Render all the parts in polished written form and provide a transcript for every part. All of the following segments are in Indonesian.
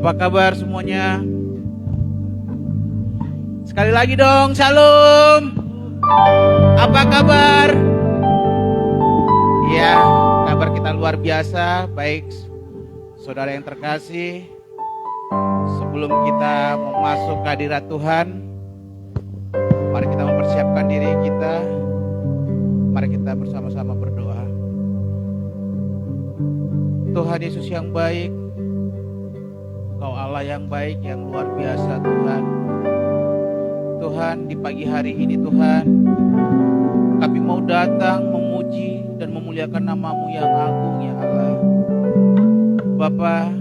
Apa kabar semuanya? Sekali lagi dong, shalom. Apa kabar? Ya, kabar kita luar biasa. Baik, saudara yang terkasih, sebelum kita mau masuk ke hadirat Tuhan, mari kita mempersiapkan diri kita. Mari kita bersama-sama berdoa. Tuhan Yesus yang baik, Engkau Allah yang baik, yang luar biasa Tuhan. Tuhan, di pagi hari ini Tuhan, kami mau datang memuji dan memuliakan nama-Mu yang agung ya Allah. Bapa,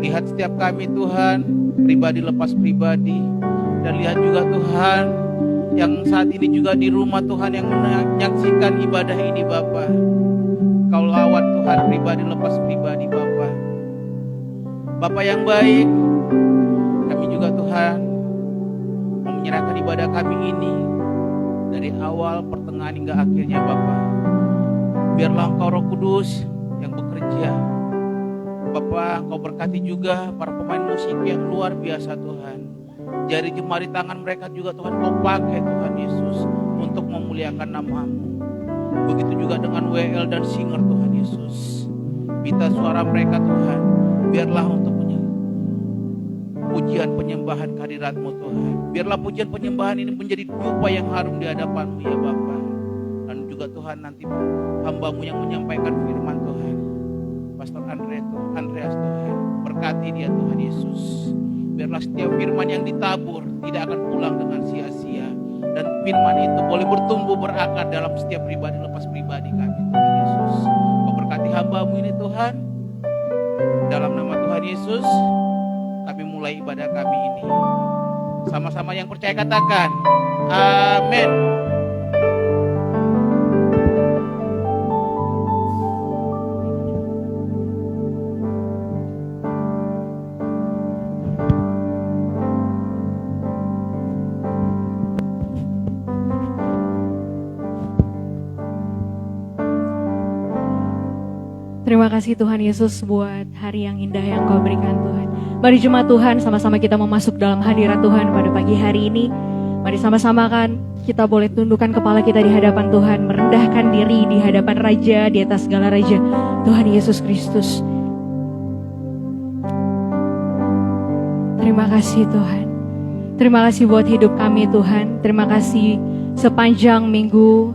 lihat setiap kami Tuhan, pribadi lepas pribadi, dan lihat juga Tuhan yang saat ini juga di rumah Tuhan yang menyaksikan ibadah ini Bapa. Kau lawat Tuhan, pribadi lepas pribadi Bapa. Bapa yang baik, kami juga Tuhan mau menyerahkan ibadah kami ini dari awal, pertengahan hingga akhirnya Bapa. Biarlah Engkau Roh Kudus yang bekerja. Bapa, Engkau berkati juga para pemain musik yang luar biasa Tuhan. Jari jemari tangan mereka juga Tuhan Kau pakai Tuhan Yesus untuk memuliakan nama-Mu. Begitu juga dengan WL dan singer Tuhan Yesus. Minta suara mereka Tuhan, biarlah untuk pujian penyembahan kehadirat-Mu Tuhan. Biarlah pujian penyembahan ini menjadi dupa yang harum di hadapan-Mu ya Bapa. Dan juga Tuhan nanti hamba-Mu yang menyampaikan firman Tuhan, Pastor Andreas Tuhan, berkati dia Tuhan Yesus. Biarlah setiap firman yang ditabur tidak akan pulang dengan sia-sia. Dan firman itu boleh bertumbuh berakar dalam setiap pribadi lepas pribadi kami Tuhan Yesus. Kau berkati hamba-Mu ini Tuhan. Dalam nama Tuhan Yesus kami mulai ibadah kami ini. Sama-sama yang percaya katakan amin. Terima kasih Tuhan Yesus buat hari yang indah yang Kau berikan Tuhan. Mari jemaat Tuhan, sama-sama kita mau masuk dalam hadirat Tuhan pada pagi hari ini. Mari sama-sama kan kita boleh tundukkan kepala kita di hadapan Tuhan, merendahkan diri di hadapan Raja, di atas segala Raja, Tuhan Yesus Kristus. Terima kasih Tuhan. Terima kasih buat hidup kami Tuhan. Terima kasih sepanjang minggu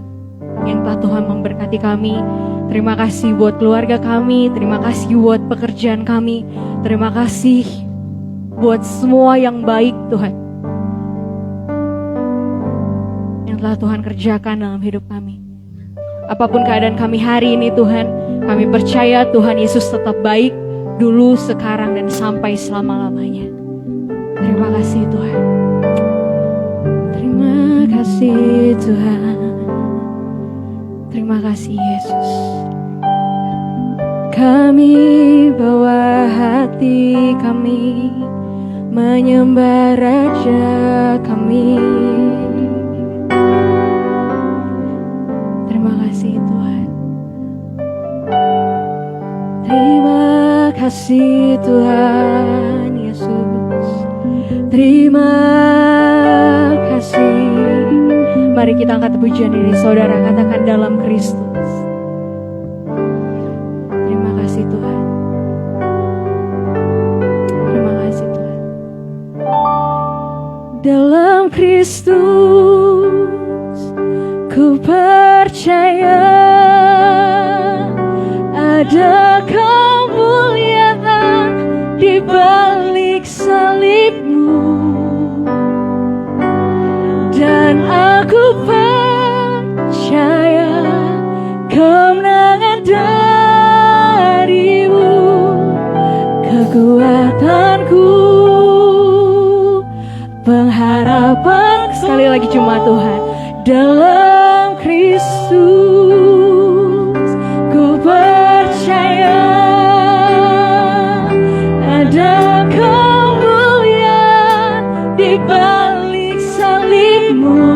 yang telah Tuhan memberkati kami. Terima kasih buat keluarga kami, terima kasih buat pekerjaan kami, terima kasih buat semua yang baik Tuhan yang telah Tuhan kerjakan dalam hidup kami. Apapun keadaan kami hari ini Tuhan, kami percaya Tuhan Yesus tetap baik dulu, sekarang, dan sampai selama-lamanya. Terima kasih Tuhan. Terima kasih Tuhan. Terima kasih Yesus. Kami bawa hati kami menyembah Raja kami. Terima kasih Tuhan. Terima kasih Tuhan Yesus. Terima kasih. Mari kita angkat pujian ini saudara, katakan dalam Kristus. Terima kasih Tuhan. Terima kasih Tuhan. Dalam Kristus ku percaya ada kemuliaan di balik salibmu. Dan aku percaya kemenangan darimu, kekuatanku, pengharapan. Sekali lagi cuma Tuhan. Dalam Kristus ku percaya ada kemuliaan di balik salibmu.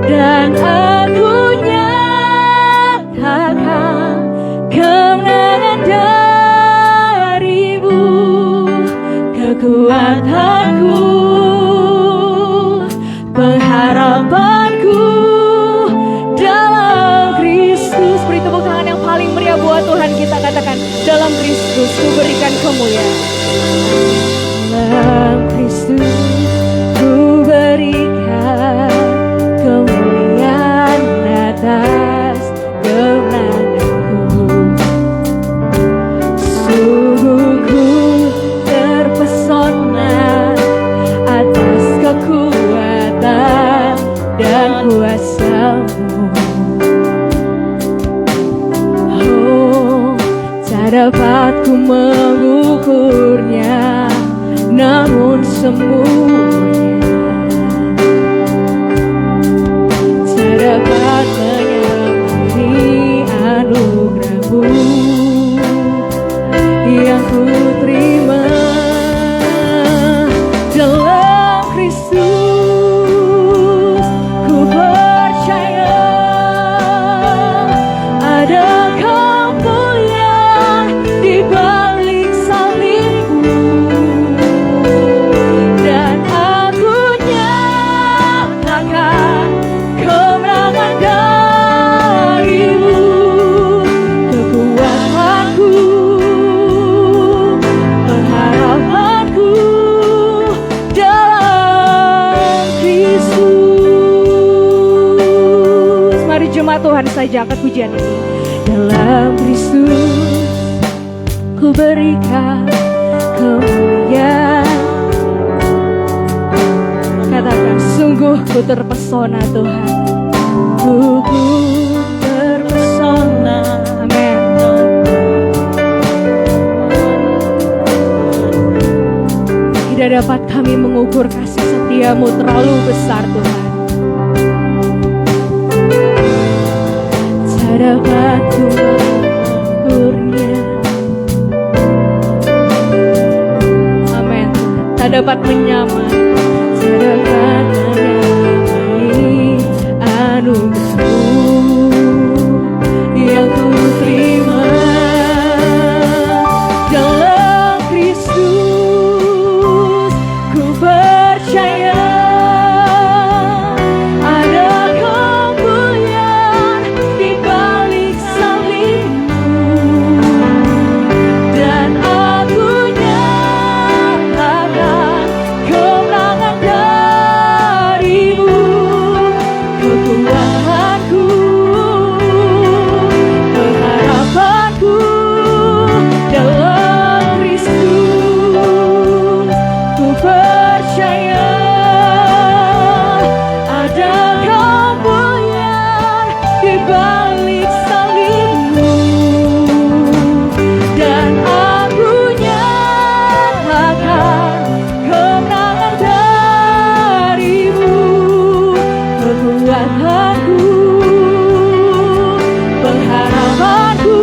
Dan aku nyatakan kemenangan Yesus, ku berikan kemuliaan. Dalam Kristus ku berikan kemuliaan atas kemenanganku. Sungguh ku terpesona atas kekuatan dan kuasa-Mu. Oh, tak dapat ku mengukurnya, namun semuanya tak dapat menyamai anugerah-Mu yang ku terima dalam Kristus. Ku percaya ada kemuliaan di balik salib-Mu, dan aku nyatakan kemenangan dari-Mu. Kekuatanku, pengharapanku dalam Kristus. Mari jemaat Tuhan saja angkat pujian ini. Dalam Kristus ku berikan kemuliaan. Katakan, sungguh ku terpesona Tuhan. Ku terpesona. Amin. Tidak dapat kami mengukur kasih setia-Mu, terlalu besar Tuhan. Tak dapat ku mengukurnya. Amin. Tak dapat menyamai, tak dapat menyamai anugerah-Mu yang ku terima dalam Kristus. Ku percaya ada kemuliaan di balik salib-Mu, dan aku nyatakan kemenangan dari-Mu. Kekuatanku, pengharapanku dalam Kristus. Ku percaya ada kemuliaan di balik salib-Mu, dan aku nyatakan kemenangan dari-Mu. Kekuatanku, pengharapanku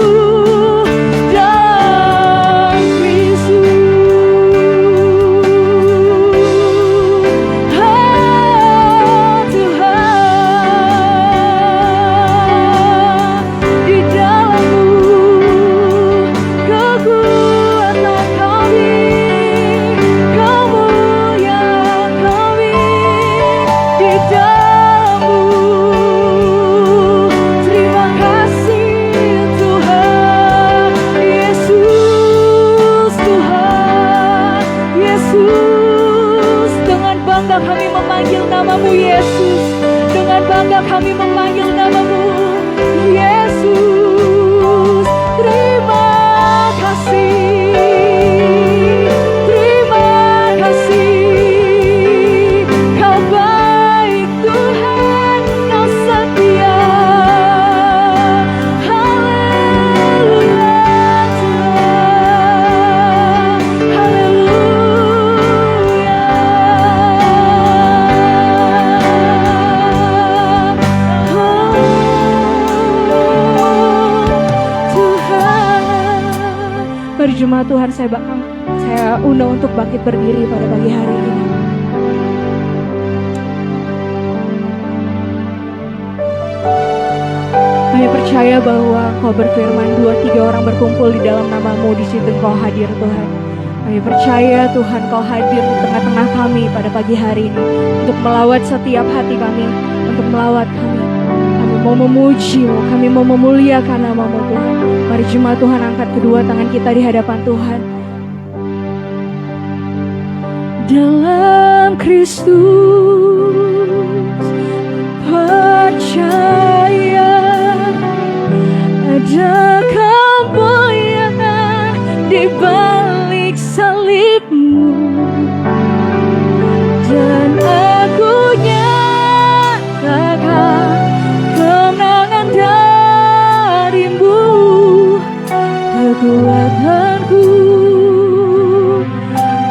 dalam Kristus. Tuhan, di dalam-Mu kekuatan kami, kemuliaan kami, di dalam-Mu. Terima kasih Tuhan Yesus, Tuhan Yesus. Dengan bangga kami memanggil nama-Mu Yesus. Dengan bangga kami memanggil nama-Mu Yesus. Terima kasih, terima kasih. Kau baik Tuhan, Kau setia. Haleluya Tuhan, haleluya. Tuhan, mari jemaat Tuhan, saya undang untuk bangkit berdiri pada pagi hari ini. Kami percaya bahwa Kau berfirman 2-3 orang berkumpul di dalam nama-Mu, di situ Kau hadir Tuhan. Kami percaya Tuhan Kau hadir di tengah-tengah kami pada pagi hari ini untuk melawat setiap hati kami, untuk melawat kami. Kami mau memuji-Mu, kami mau memuliakan nama-Mu Tuhan. Mari jemaat Tuhan angkat kedua tangan kita di hadapan Tuhan. Dalam Kristus percaya ada kemuliaan di balik salib-Mu, dan aku nyatakan kemenangan dari-Mu, kekuatanku.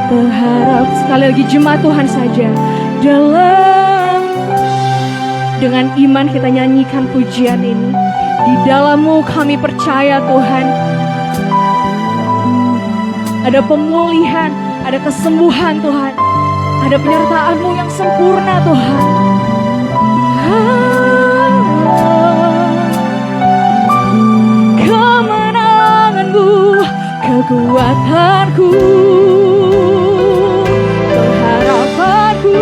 Berharap sekali lagi jemaat Tuhan saja dengan iman kita nyanyikan pujian ini. Di dalam-Mu kami percaya Tuhan, ada pemulihan, ada kesembuhan Tuhan, ada penyertaan-Mu yang sempurna Tuhan. Kemenangan-Mu, kekuatanku, pengharapanku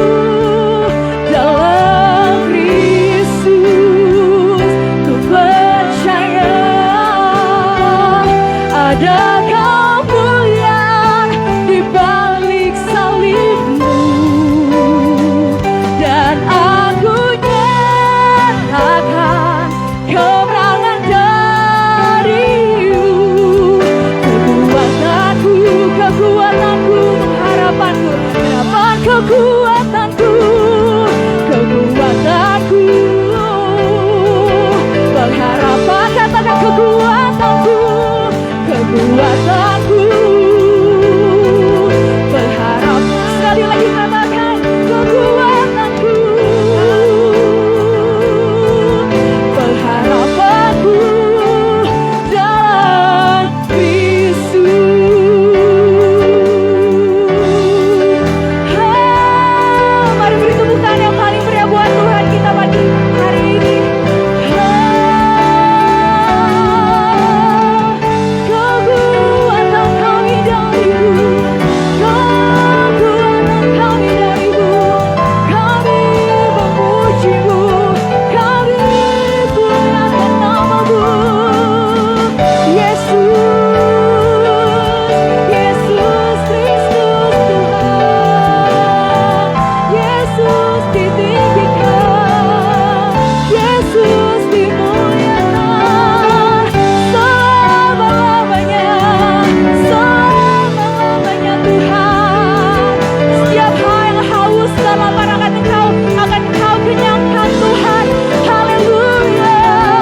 dalam Kristus. Ku percaya ada kemuliaan di balik salib-Mu, dan aku nyatakan kemenangan dari-Mu. Kekuatanku, harapanku, kekuatanku, pengharapan, katakan kekuatanku, berharap, sekali lagi katakan kekuatanku, pengharapanku dalam Kristus. Mari beri tepuk tangan yang paling meriah buat Tuhan kita pagi hari ini. Kekuatan kami dari-Mu, kekuatan kami dari-Mu, kami memuji-Mu, kami muliakan nama-Mu. Yesus, Yesus Kristus Tuhan, Yesus ditinggikan, Yesus dimuliakan selama-lamanya, selama-lamanya Tuhan. Setiap hal yang haus dan lapar akan Engkau kenyangkan Tuhan. Haleluya.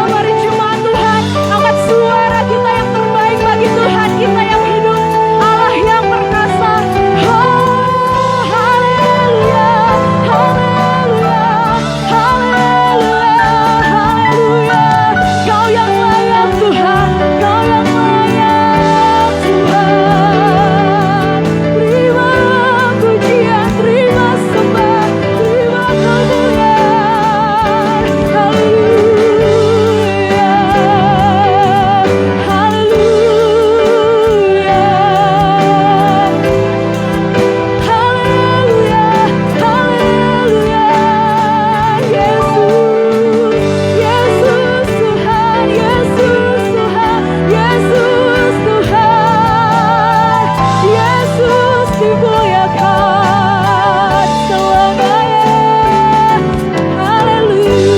Mari jemaat Tuhan, angkat suara kita yang terbaik bagi Tuhan kita yang hidup, Allah yang perkasa. Oh, haleluya, haleluya, haleluya, haleluya. Kau yang layak Tuhan, Kau yang layak Tuhan. Terima pujian, terima sembah, terima kemuliaan. Haleluya, haleluya, haleluya, haleluya. Yesus, Yesus Tuhan, Yesus Tuhan, Yesus Tuhan, Yesus dimuliakan selamanya. Haleluya.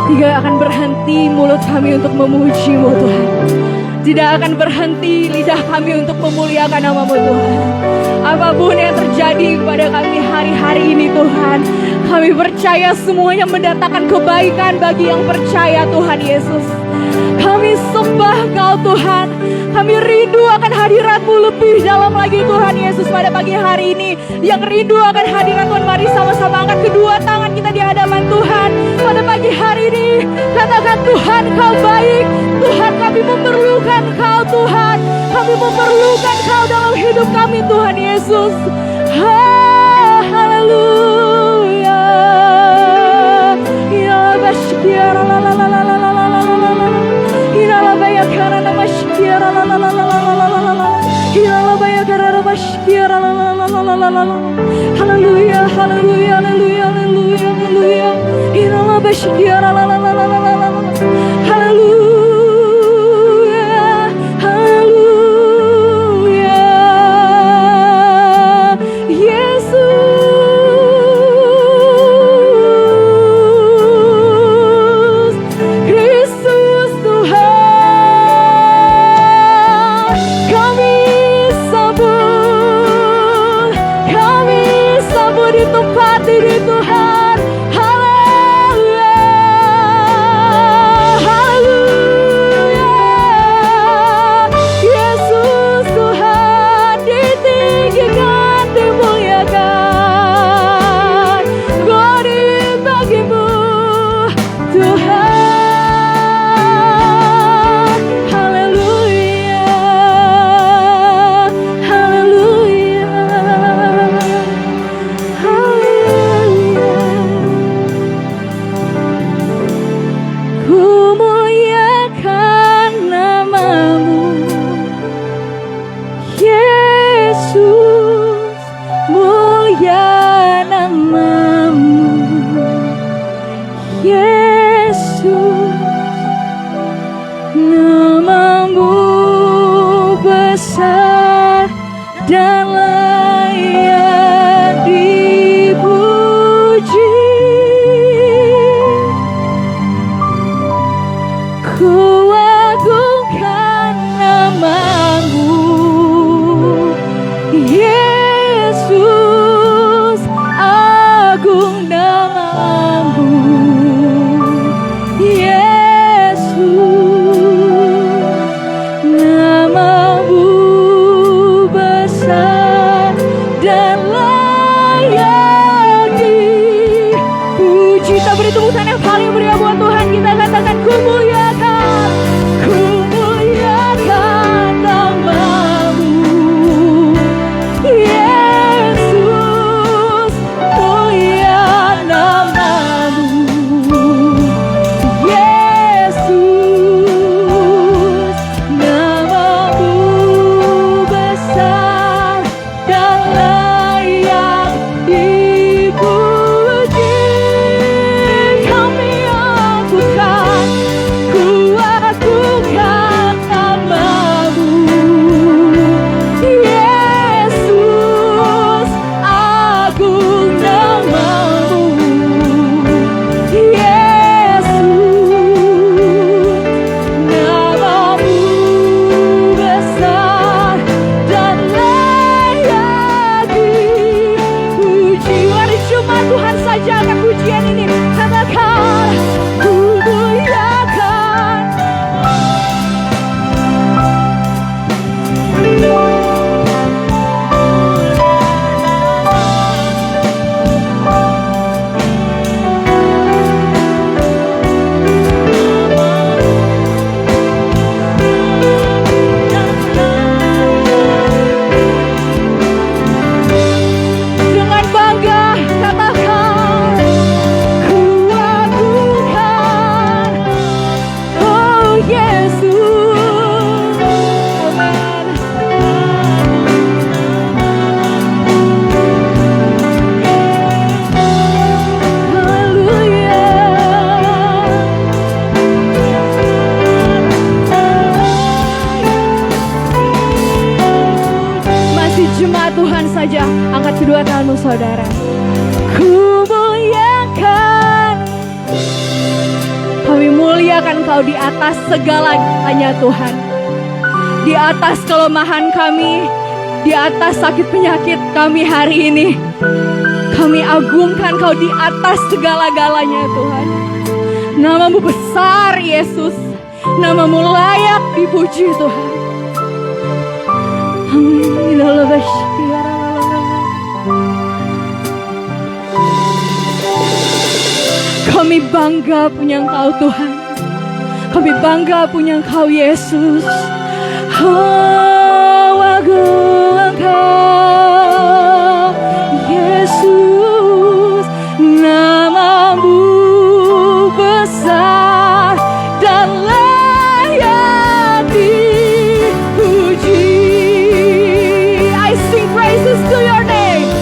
Tidak akan berhenti mulut kami untuk memuji-Mu Tuhan. Tidak akan berhenti lidah kami untuk memuliakan nama-Mu Tuhan. Apapun yang terjadi kepada kami hari-hari ini Tuhan, kami percaya semuanya mendatangkan kebaikan bagi yang percaya Tuhan Yesus. Kami sembah Kau Tuhan. Kami rindu akan hadirat-Mu lebih dalam lagi Tuhan Yesus pada pagi hari ini. Yang rindu akan hadirat Tuhan, mari sama-sama angkat kedua tangan kita di hadapan Tuhan. Pada pagi hari ini katakan, Tuhan Kau baik, Tuhan kami memerlukan Kau Tuhan. Kami memerlukan Kau dalam hidup kami Tuhan Yesus. Haleluya. Ya basyikira la la la la la la la la la la. Ila la bayakara nama syikira la la la la la la la la la. Ila la bayakara nama syikira la la la la la Haleluya, haleluya, haleluya, haleluya, haleluya. Inala bashikia la la la la la la la la. Haleluya, haleluya. Yesus, Kristus Tuhan, kami sambut di tempat ini Tuhan. Haleluya, haleluya. Yesus Tuhan ditinggikan, dimuliakan. Glory bagimu Tuhan. Haleluya, haleluya, haleluya. Ku muliakan namamu, Yesus, mulia namamu, Yesus, namamu besar dan layak dipuji. Ku agungkan namamu, Yesus, agung namamu, Yesus, namamu besar dan layak dipuji. Kita beri tepuk tangan yang paling meriah buat Tuhan. Kita katakan ku muliakan namamu, Yesus, mulia namamu, Yesus, namamu besar dan layak dipuji. Kami agungkan namamu, Yesus, agung namamu, Yesus, namamu besar dan layak dipuji. Mari cuma Tuhan saja akan pujian ini. Katakan ku muliakan. Dengan bangga katakan ku agungkan, oh Yesus. Amen. Haleluya. Masih jemaat Tuhan saja, angkat kedua tanganmu saudara. Ku muliakan, kami muliakan Kau di atas segalanya Tuhan. Di atas kelemahan kami, di atas sakit penyakit kami hari ini. Kami agungkan Kau di atas segala-galanya Tuhan. Namamu besar Yesus, namamu layak dipuji Tuhan. Amin. Kami bangga punya Engkau Tuhan. Kami bangga punya Engkau Yesus. Oh, agung Engkau Yesus, namamu besar dan layak dipuji. I sing praises to your name.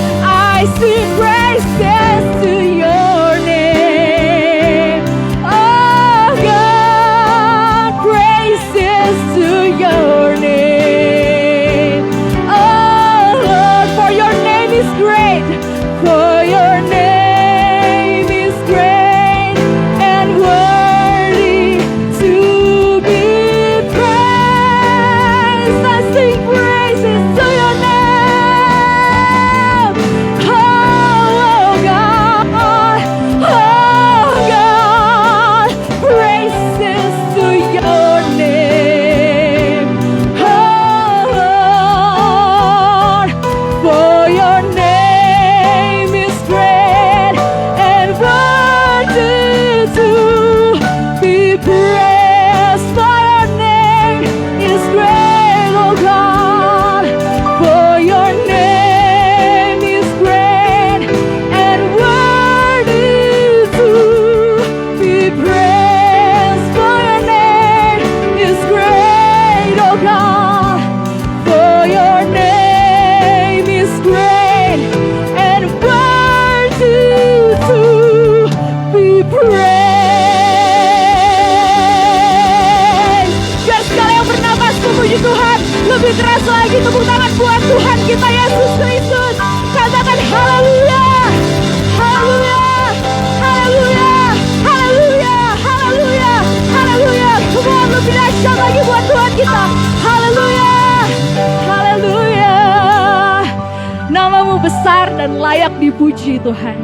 dan layak dipuji Tuhan.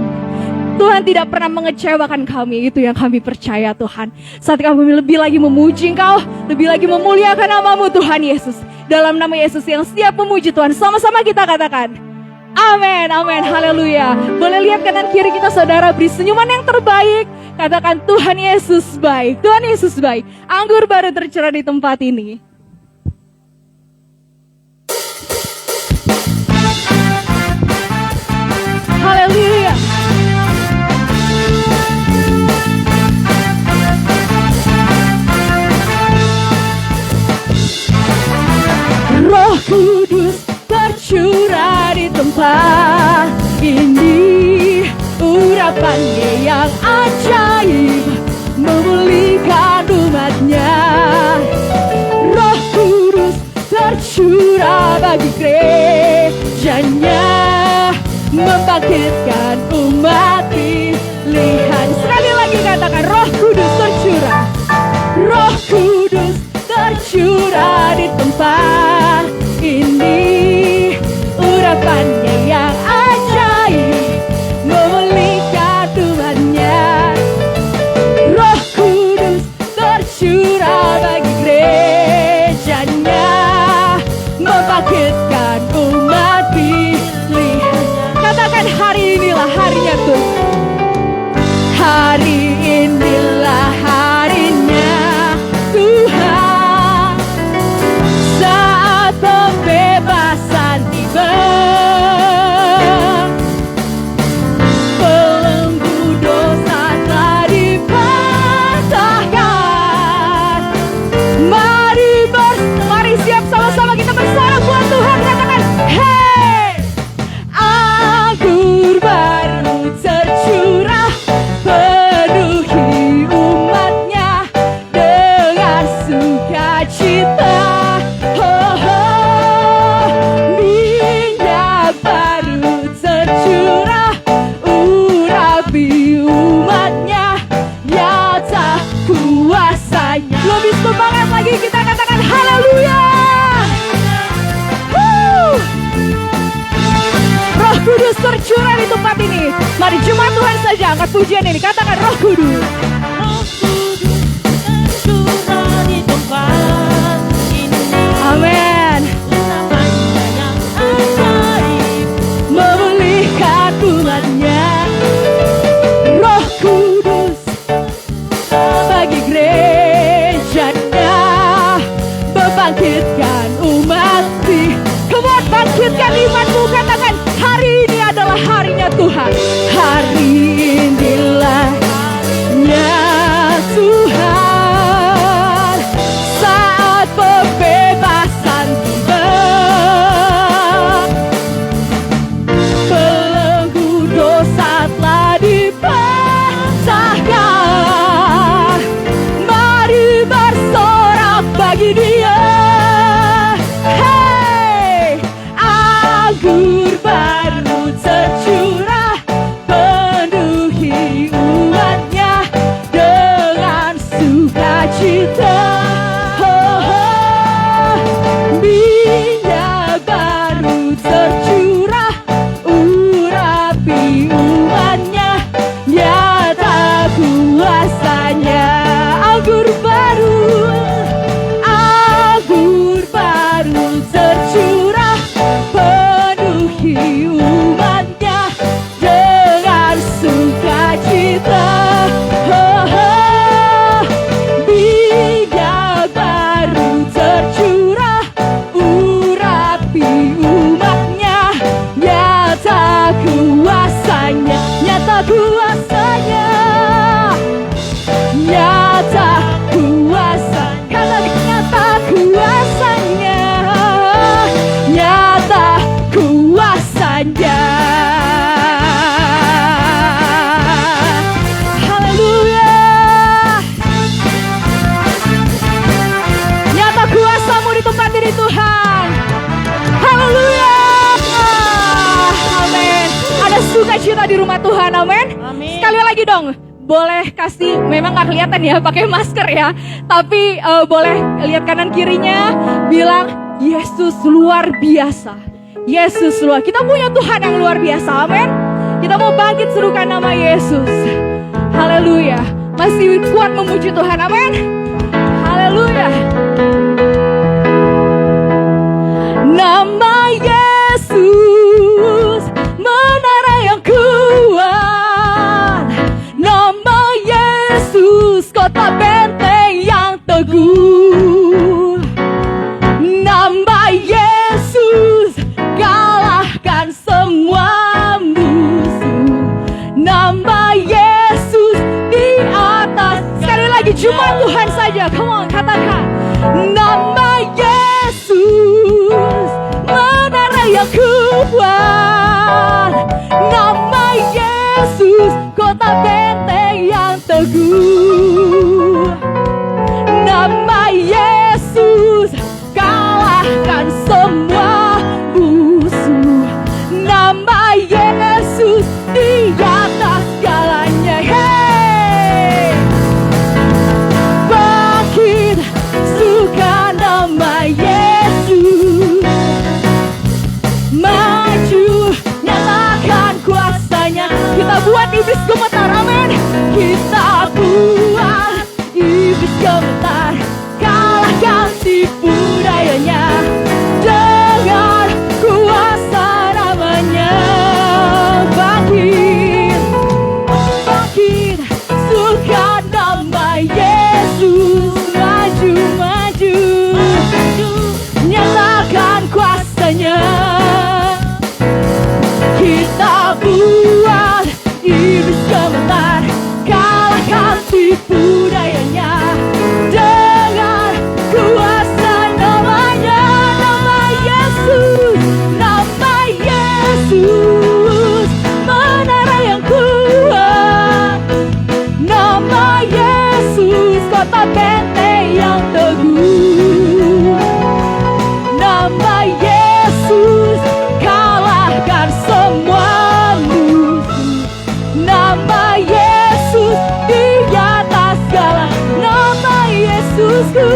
Tuhan tidak pernah mengecewakan kami, itu yang kami percaya Tuhan. Saat kami lebih lagi memuji Engkau, lebih lagi memuliakan nama-Mu Tuhan Yesus. Dalam nama Yesus yang setiap memuji Tuhan, sama-sama kita katakan, amin, amin, haleluya. Boleh lihat kanan kiri kita saudara, beri senyuman yang terbaik. Katakan Tuhan Yesus baik, Tuhan Yesus baik. Anggur baru tercurah di tempat ini. Haleluya. Roh Kudus tercurah di tempat ini, urapannya yang ajaib memulihkan umatnya. Roh Kudus tercurah bagi gerejanya, membangkitkan umat pilihan. Sekali lagi katakan, Roh Kudus tercurah. Roh Kudus tercurah di tempat ini, urapannya yang ajaib memulihkan umatnya. Roh Kudus tercurah bagi gerejanya, membangkitkan umat pilihan. Katakan, hari inilah harinya Tuhan. Hari inilah harinya Tuhan, saat pembebasan tiba. Belenggu dosa telah dipatahkan. Mari siap sama-sama kita bersorak buat Tuhan. Katakan, hey, anggur baru tercurah, penuhi umatnya dengan sukacita. Oh, oh, minyak baru tercurah, urapi umatnya, nyata kuasanya. Lebih semangat lagi kita katakan haleluya. Roh Kudus tercurah di tempat ini. Mari jemaat Tuhan saja angkat pujian ini. Katakan, Roh Kudus. Roh Kudus tercurah di tempat ini. Amin. Urapannya yang ajaib Memulihkan umatnya. Roh Kudus bagi gerejanya, membangkitkan umat. Come on, bangkitkan imanmu. Katakan, hari ini adalah harinya Tuhan. Hari inilah harinya Tuhan, saat pembebasan tiba. Belenggu dosa telah dipatahkan. Mari bersorak bagi Dia. Hey, anggur baru tercurah, penuhi umatnya dengan sukacita. Oh, oh, minyak baru tercurah, urapi umatnya, nyata kuasanya. Anggur baru tercurah, penuhi umatnya dengan sukacita. Oh, oh, minyak baru tercurah, urapi umatnya, nyata kuasanya, nyata kuasanya, nyata kuasa. Katakan, nyata kuasanya, nyata kuasanya. Haleluya. Nyata kuasa-Mu di tempat ini Tuhan. Haleluya. Amin. Ada sukacita di rumah Tuhan. Amin. Amin. Sekali lagi dong. Boleh kasih, memang gak kelihatan ya pakai masker ya, tapi boleh lihat kanan kirinya, bilang Yesus luar biasa. Yesus luar. Kita punya Tuhan yang luar biasa, amin. Kita mau bangkit serukan nama Yesus. Haleluya. Masih kuat memuji Tuhan, amin. Haleluya. Nama Yesus menara yang kuat. Nama Yesus kota benteng yang teguh. Nama Yesus kalahkan semua musuh. Nama Yesus di atas. Sekali lagi cuma Tuhan saja. Come on, katakan. Nama Yesus menara yang kuat. Nama Yesus kota benteng yang teguh. Nama Yesus kalahkan semua musuh. Nama Yesus di atas segalanya. Hey, bangkit suka nama Yesus. Maju nyalakan kuasanya. Kita buat iblis gemetar, amin. Kita buat iblis gemetar. Kalahkan tipu dayanya dengan kuasa namanya. Bangkit, bangkit suka nama Yesus. Maju, maju, nyalakan kuasanya. Kita buat iblis gemetar. Kalahkan tipu dayanya dengan kuasa namanya. Nama Yesus, nama Yesus menara yang kuat. Nama Yesus kota benteng yang teguh. Nama Yesus kalahkan semua musuh. Nama Yesus di atas segala. Nama Yesusku,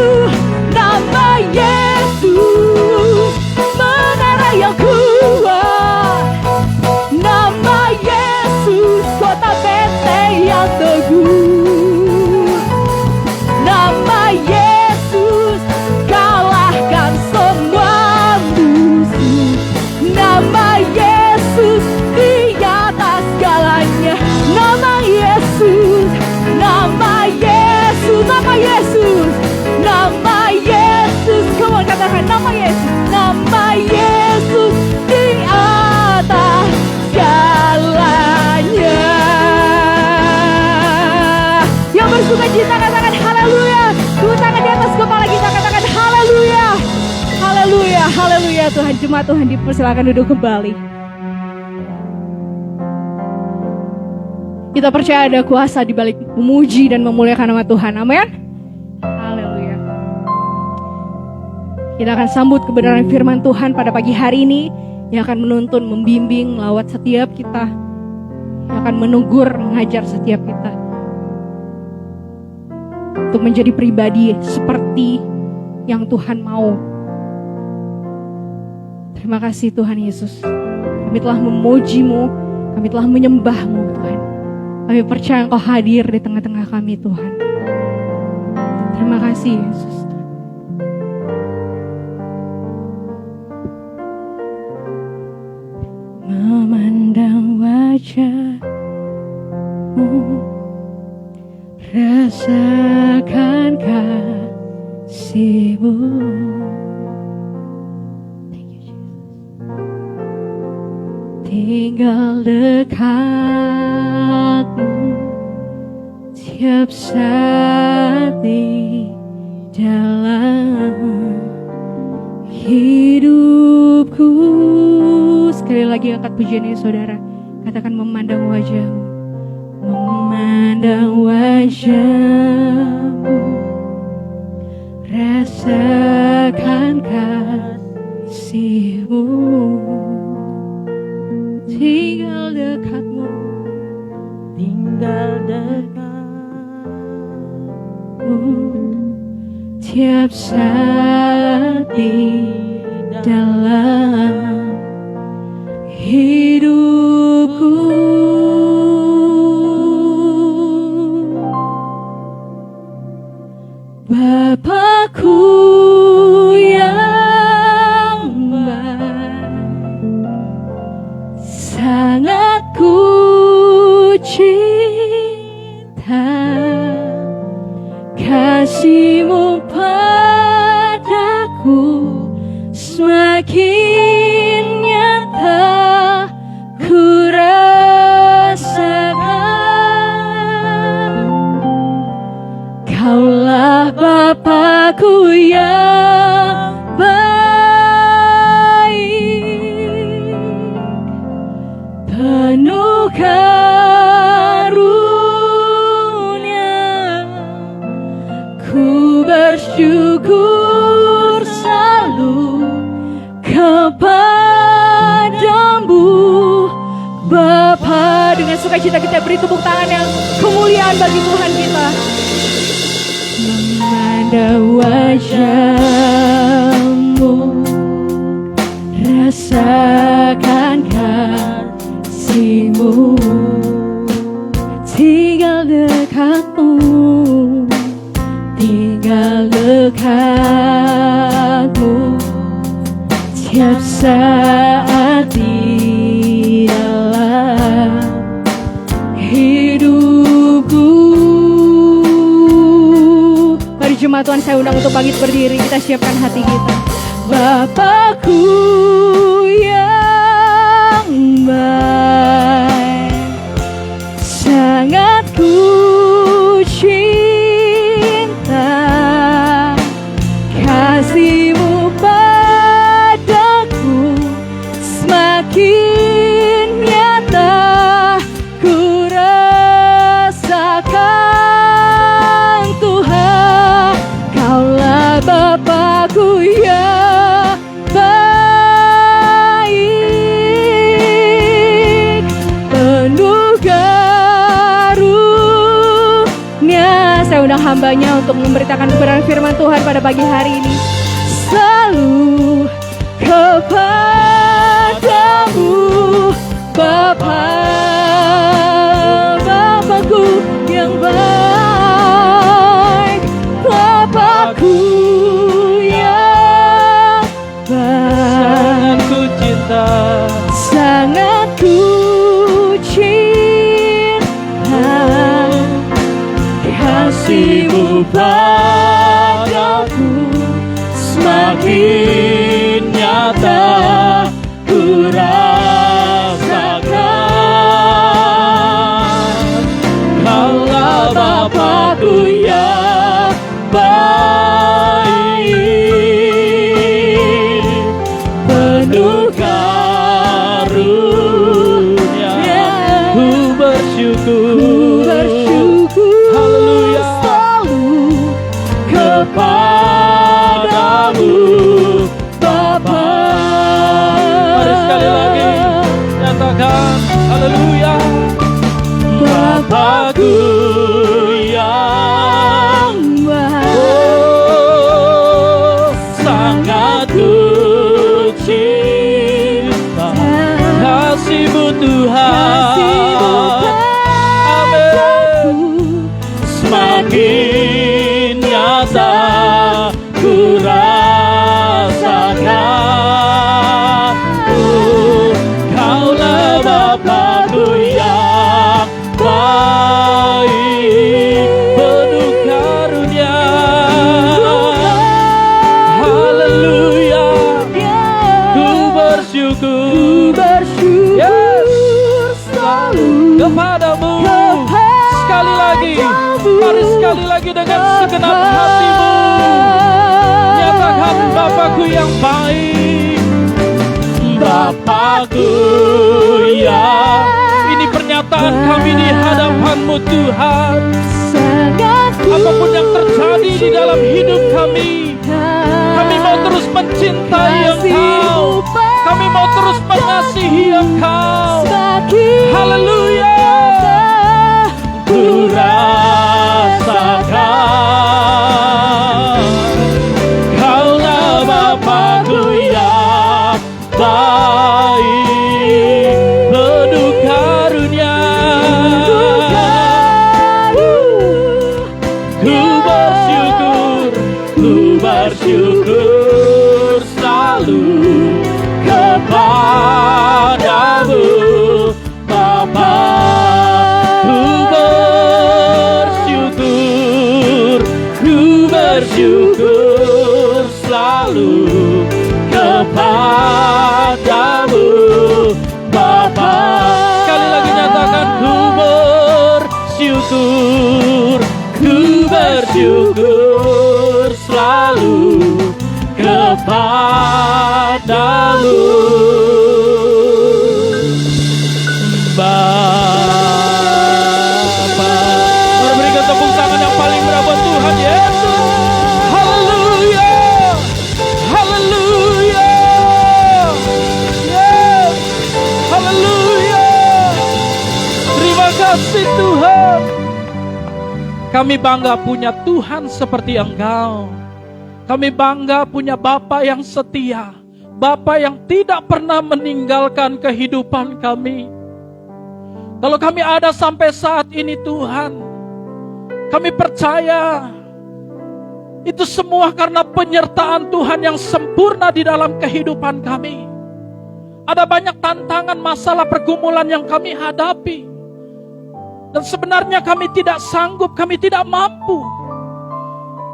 nama Yesus menara yang kuat. Nama Yesus kota benteng yang teguh. Nama Yesus kalahkan semua musuh. Nama Yesus di atas segalanya. Nama Yesus, nama Yesus, nama Yesus, nama Yesus. Come on, katakan nama Yesus. Nama Yesus di atas segalanya. Yang bersuka cita katakan haleluya. Tepuk tangan di atas kepala kita, katakan haleluya. Haleluya, haleluya. Tuhan, jemaat Tuhan dipersilakan duduk kembali. Kita percaya ada kuasa di balik memuji dan memuliakan nama Tuhan. Amin. Haleluya. Kita akan sambut kebenaran firman Tuhan pada pagi hari ini yang akan menuntun, membimbing, melawat setiap kita, yang akan menegur, mengajar setiap kita untuk menjadi pribadi seperti yang Tuhan mau. Terima kasih Tuhan Yesus. Kami telah memuji-Mu, kami telah menyembah-Mu Tuhan. Kami percaya Engkau hadir di tengah-tengah kami Tuhan. Terima kasih Yesus. Memandang wajah-Mu, rasakan kasih-Mu. Thank you Jesus. Tinggal dekat-Mu tiap saat di dalam hidupku. Sekali lagi angkat pujiannya saudara. Katakan memandang wajah-Mu. Memandang wajah-Mu, rasakan kasih-Mu. Tinggal dekat-Mu, tinggal dekat-Mu tiap saat di dalam hidupku. Bapakku yang baik, sangat ku cinta, kasih-Mu padaku semakin nyata ku rasakan. Kaulah Bapakku yang baik, penuh karunia. Ku bersyukur selalu kepadamu, Bapa. Dengan sukacita kita beri tepuk tangan yang kemuliaan bagi Tuhan kita. Memandang wajah-Mu, rasakan kasih-Mu, tinggal dekat-Mu, tinggal dekat-Mu, tiap saat di dalam hidupku. Mari jemaat Tuhan, saya undang untuk bangkit berdiri. Kita siapkan hati kita. Bapakku yang baik, sangat ku cinta, kasih-Mu padaku semakin nyata ku rasakan. Tuhan, Kaulah Bapakku yang baik, penuh karunia. Saya undang hamba-Nya untuk memberitakan kebenaran firman Tuhan pada pagi hari ini. Selalu kepadamu, Bapa, Bapakku yang baik, Bapakku yang baik, Sangat ku cinta, sangat ku cinta, kasih-Mu padaku semakin nyata ku rasakan. Kaulah Bapakku yang baik, penuh karunia. Ku bersyukur, Haleluya, selalu kepadamu, Bapa. Mari sekali lagi nyatakan haleluya. Bapakku yang sangat ku cinta, kasih-Mu Tuhan, amin, semakin nyata ku rasakan. Kaulah Bapakku yang baik, penuh karunia. Haleluya, ku bersyukur selalu kepadamu. Sekali lagi, mari sekali lagi dengan segenap hatimu nyatakan Bapakku yang baik, Bapakku yang. Ini pernyataan kami di hadapan-Mu Tuhan. Apapun yang terjadi di dalam hidup kami mau terus mencintai Engkau, kami mau terus mengasihi Engkau. Haleluya, ku rasakan Kaulah Bapakku yang baik, bersyukur selalu kepadamu Bapa. Ku bersyukur selalu kepadamu Bapa. Sekali lagi nyatakan ku bersyukur selalu kepadamu Bapa. Mari berikan tepuk tangan yang paling meriah buat Tuhan Yesus. Haleluya, haleluya, yes, haleluya. Terima kasih Tuhan. Kami bangga punya Tuhan seperti Engkau. Kami bangga punya Bapa yang setia, Bapa yang tidak pernah meninggalkan kehidupan kami. Kalau kami ada sampai saat ini Tuhan, kami percaya itu semua karena penyertaan Tuhan yang sempurna di dalam kehidupan kami. Ada banyak tantangan, masalah, pergumulan yang kami hadapi. Dan sebenarnya kami tidak sanggup, kami tidak mampu.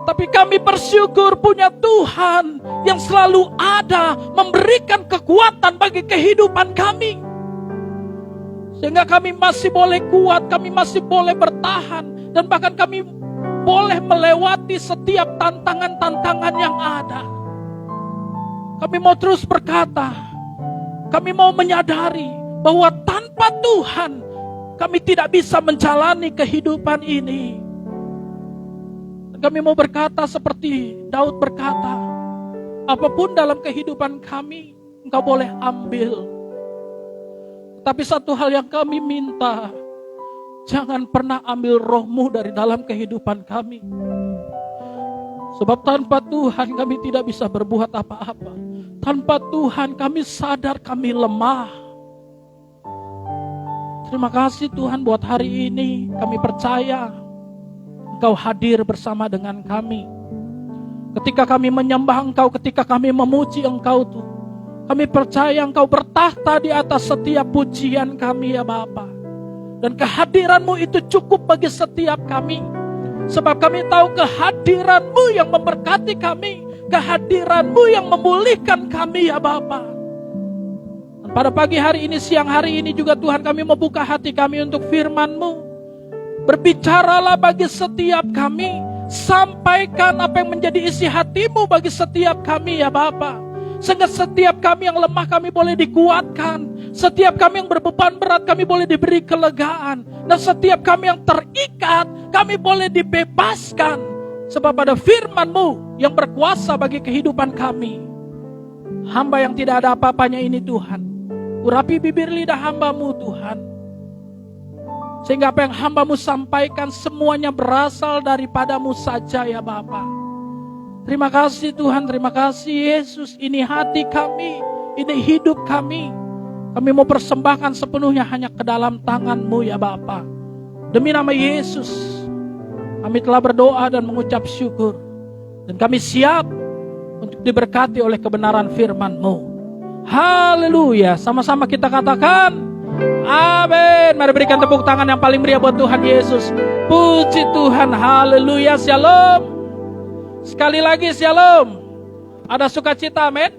Tapi kami bersyukur punya Tuhan yang selalu ada memberikan kekuatan bagi kehidupan kami. Sehingga kami masih boleh kuat, kami masih boleh bertahan. Dan bahkan kami boleh melewati setiap tantangan-tantangan yang ada. Kami mau terus berkata, kami mau menyadari bahwa tanpa Tuhan kami tidak bisa menjalani kehidupan ini. Kami mau berkata seperti Daud berkata, apapun dalam kehidupan kami, Engkau boleh ambil. Tapi satu hal yang kami minta, jangan pernah ambil roh-Mu dari dalam kehidupan kami. Sebab tanpa Tuhan kami tidak bisa berbuat apa-apa. Tanpa Tuhan kami sadar kami lemah. Terima kasih Tuhan buat hari ini. Kami percaya Engkau hadir bersama dengan kami. Ketika kami menyembah Engkau, ketika kami memuji Engkau Tuhan, kami percaya Engkau bertahta di atas setiap pujian kami ya Bapa. Dan kehadiran-Mu itu cukup bagi setiap kami. Sebab kami tahu kehadiran-Mu yang memberkati kami. Kehadiran-Mu yang memulihkan kami ya Bapa. Pada pagi hari ini, siang hari ini juga Tuhan kami membuka hati kami untuk firman-Mu. Berbicaralah bagi setiap kami. Sampaikan apa yang menjadi isi hati-Mu bagi setiap kami ya Bapa. Sehingga setiap kami yang lemah kami boleh dikuatkan. Setiap kami yang berbeban berat kami boleh diberi kelegaan. Dan setiap kami yang terikat kami boleh dibebaskan. Sebab ada firman-Mu yang berkuasa bagi kehidupan kami. Hamba yang tidak ada apa-apanya ini Tuhan, urapi bibir lidah hamba-Mu Tuhan. Sehingga apa yang hamba-Mu sampaikan semuanya berasal daripada-Mu saja ya Bapa. Terima kasih Tuhan, terima kasih Yesus. Ini hati kami, ini hidup kami. Kami mau persembahkan sepenuhnya hanya ke dalam tangan-Mu ya Bapa. Demi nama Yesus, kami telah berdoa dan mengucap syukur. Dan kami siap untuk diberkati oleh kebenaran firman-Mu. Haleluya. Sama-sama kita katakan amin. Mari berikan tepuk tangan yang paling meriah buat Tuhan Yesus. Puji Tuhan. Haleluya. Shalom. Sekali lagi shalom. Ada sukacita, amin.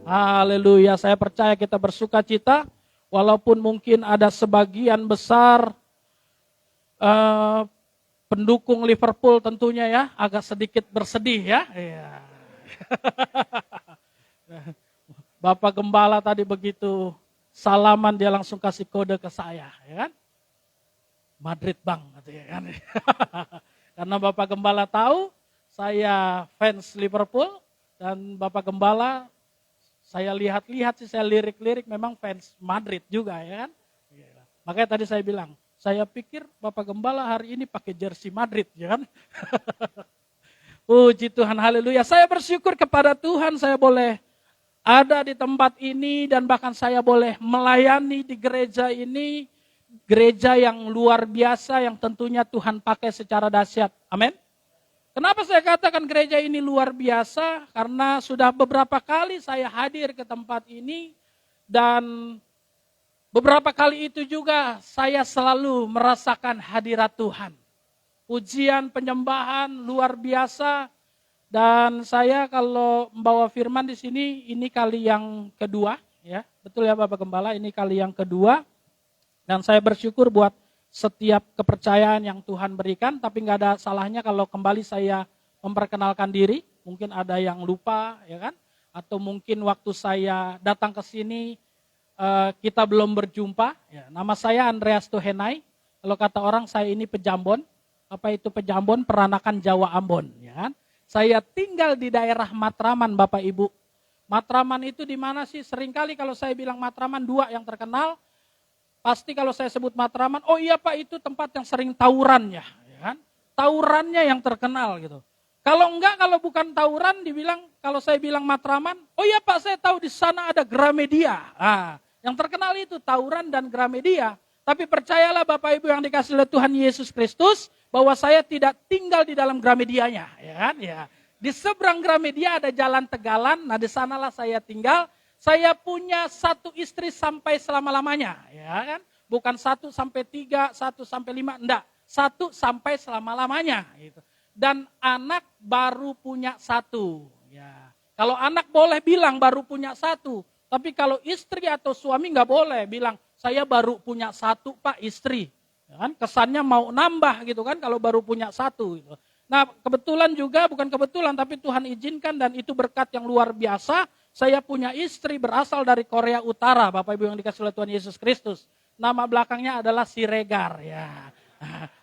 Haleluya. Saya percaya kita bersukacita. Walaupun mungkin ada sebagian besar pendukung Liverpool tentunya ya agak sedikit bersedih ya. Iya. Bapak Gembala tadi begitu salaman dia langsung kasih kode ke saya, ya kan? Madrid bang, katanya kan? Karena Bapak Gembala tahu saya fans Liverpool dan Bapak Gembala saya lihat-lihat sih, saya lirik-lirik memang fans Madrid juga, ya kan? Makanya tadi saya bilang, saya pikir Bapak Gembala hari ini pakai jersey Madrid, ya kan? Puji Tuhan, haleluya. Saya bersyukur kepada Tuhan saya boleh ada di tempat ini dan bahkan saya boleh melayani di gereja ini. Gereja yang luar biasa yang tentunya Tuhan pakai secara dahsyat. Amin. Kenapa saya katakan gereja ini luar biasa? Karena sudah beberapa kali saya hadir ke tempat ini dan beberapa kali itu juga saya selalu merasakan hadirat Tuhan. Pujian, penyembahan luar biasa. Dan saya kalau membawa firman di sini ini kali yang kedua, ya. Betul ya Bapak Gembala, ini kali yang kedua. Dan saya bersyukur buat setiap kepercayaan yang Tuhan berikan, tapi nggak ada salahnya kalau kembali saya memperkenalkan diri. Mungkin ada yang lupa, ya kan? Atau mungkin waktu saya datang ke sini kita belum berjumpa. Ya, nama saya Andreas Tuhenai. Kalau kata orang saya ini pejambon. Apa itu pejambon? Peranakan Jawa Ambon. Ya kan? Saya tinggal di daerah Matraman, Bapak Ibu. Matraman itu di mana sih? Seringkali kalau saya bilang Matraman, dua yang terkenal. Pasti kalau saya sebut Matraman, oh iya Pak itu tempat yang sering tawurannya, ya kan? Tawurannya yang terkenal gitu. Kalau enggak, kalau bukan tawuran, dibilang kalau saya bilang Matraman, oh iya Pak saya tahu di sana ada Gramedia. Nah, yang terkenal itu tawuran dan Gramedia. Tapi percayalah Bapak Ibu yang dikasih oleh Tuhan Yesus Kristus, bahwa saya tidak tinggal di dalam Gramedianya, ya kan? Ya. Di seberang Gramedia ada jalan Tegalan, nah di sanalah saya tinggal. Saya punya satu istri sampai selama-lamanya, ya kan? Bukan 1 sampai 3, 1 sampai 5, enggak. 1 sampai selama-lamanya. Gitu. Dan anak baru punya 1. Ya. Kalau anak boleh bilang baru punya 1, tapi kalau istri atau suami nggak boleh bilang, saya baru punya 1 Pak istri. Ya kan? Kesannya mau nambah gitu kan kalau baru punya 1. Gitu. Nah kebetulan juga, bukan kebetulan, tapi Tuhan izinkan dan itu berkat yang luar biasa. Saya punya istri berasal dari Korea Utara, Bapak Ibu yang dikasih oleh Tuhan Yesus Kristus. Nama belakangnya adalah Siregar, ya.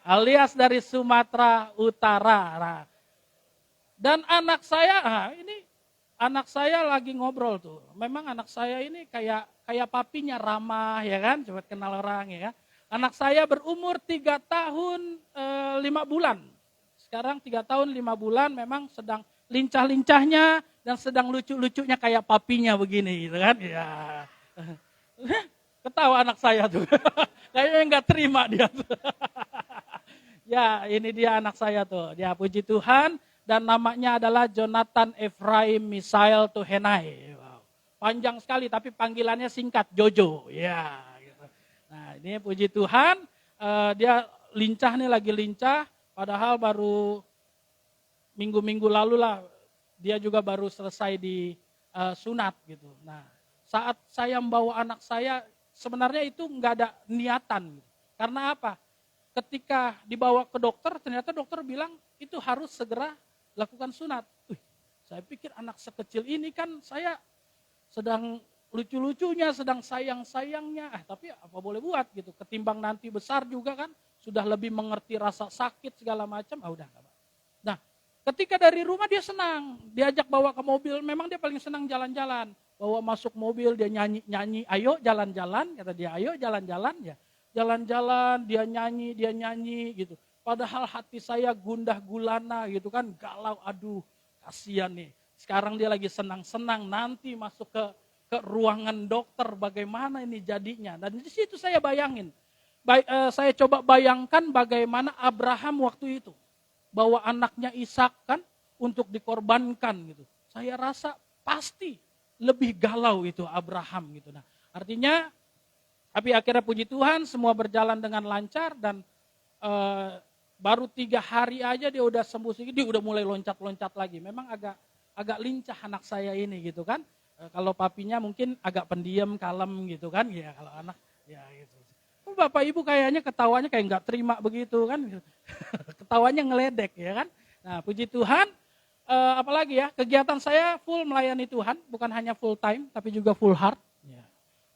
Alias dari Sumatera Utara. Nah. Dan anak saya, ini anak saya lagi ngobrol tuh. Memang anak saya ini kayak papinya ramah, ya kan, coba kenal orang, ya kan. Anak saya berumur 3 tahun 5 bulan. Sekarang 3 tahun 5 bulan memang sedang lincah-lincahnya dan sedang lucu-lucunya kayak papinya begini gitu kan. Ya. Ketawa anak saya tuh. Kayaknya nggak terima dia tuh. Ya, ini dia anak saya tuh. Ya, puji Tuhan dan namanya adalah Jonathan Ephraim Misael Tuhenai. Wow. Panjang sekali tapi panggilannya singkat Jojo. Ya, gitu. Nah, ini puji Tuhan dia lincah nih, lagi lincah padahal baru minggu-minggu lalu lah dia juga baru selesai di sunat gitu. Nah, saat saya membawa anak saya, sebenarnya itu nggak ada niatan. Karena apa? Ketika dibawa ke dokter, ternyata dokter bilang itu harus segera lakukan sunat. Saya pikir anak sekecil ini kan saya sedang lucu-lucunya, sedang sayang-sayangnya. Tapi apa boleh buat gitu. Ketimbang nanti besar juga kan, sudah lebih mengerti rasa sakit segala macam. Udah nggak apa. Nah, ketika dari rumah dia senang, diajak bawa ke mobil, memang dia paling senang jalan-jalan. Bawa masuk mobil, dia nyanyi-nyanyi, ayo jalan-jalan, kata dia, ayo jalan-jalan. Ya. Jalan-jalan, dia nyanyi gitu. Padahal hati saya gundah gulana gitu kan, galau, aduh kasihan nih. Sekarang dia lagi senang-senang, nanti masuk ke ruangan dokter, bagaimana ini jadinya. Dan di situ saya bayangin, saya coba bayangkan bagaimana Abraham waktu itu. Bawa anaknya Ishak kan untuk dikorbankan gitu. Saya rasa pasti lebih galau itu Abraham gitu. Nah, artinya tapi akhirnya puji Tuhan semua berjalan dengan lancar dan baru 3 hari aja dia udah sembuh sedikit, dia udah mulai loncat-loncat lagi. Memang agak lincah anak saya ini gitu kan. Kalau papinya mungkin agak pendiam, kalem gitu kan. Ya kalau anak ya gitu. Bapak Ibu kayaknya ketawanya kayak nggak terima begitu kan. Ketawanya ngeledek ya kan. Nah puji Tuhan, apalagi ya, kegiatan saya full melayani Tuhan. Bukan hanya full time tapi juga full heart. Ya.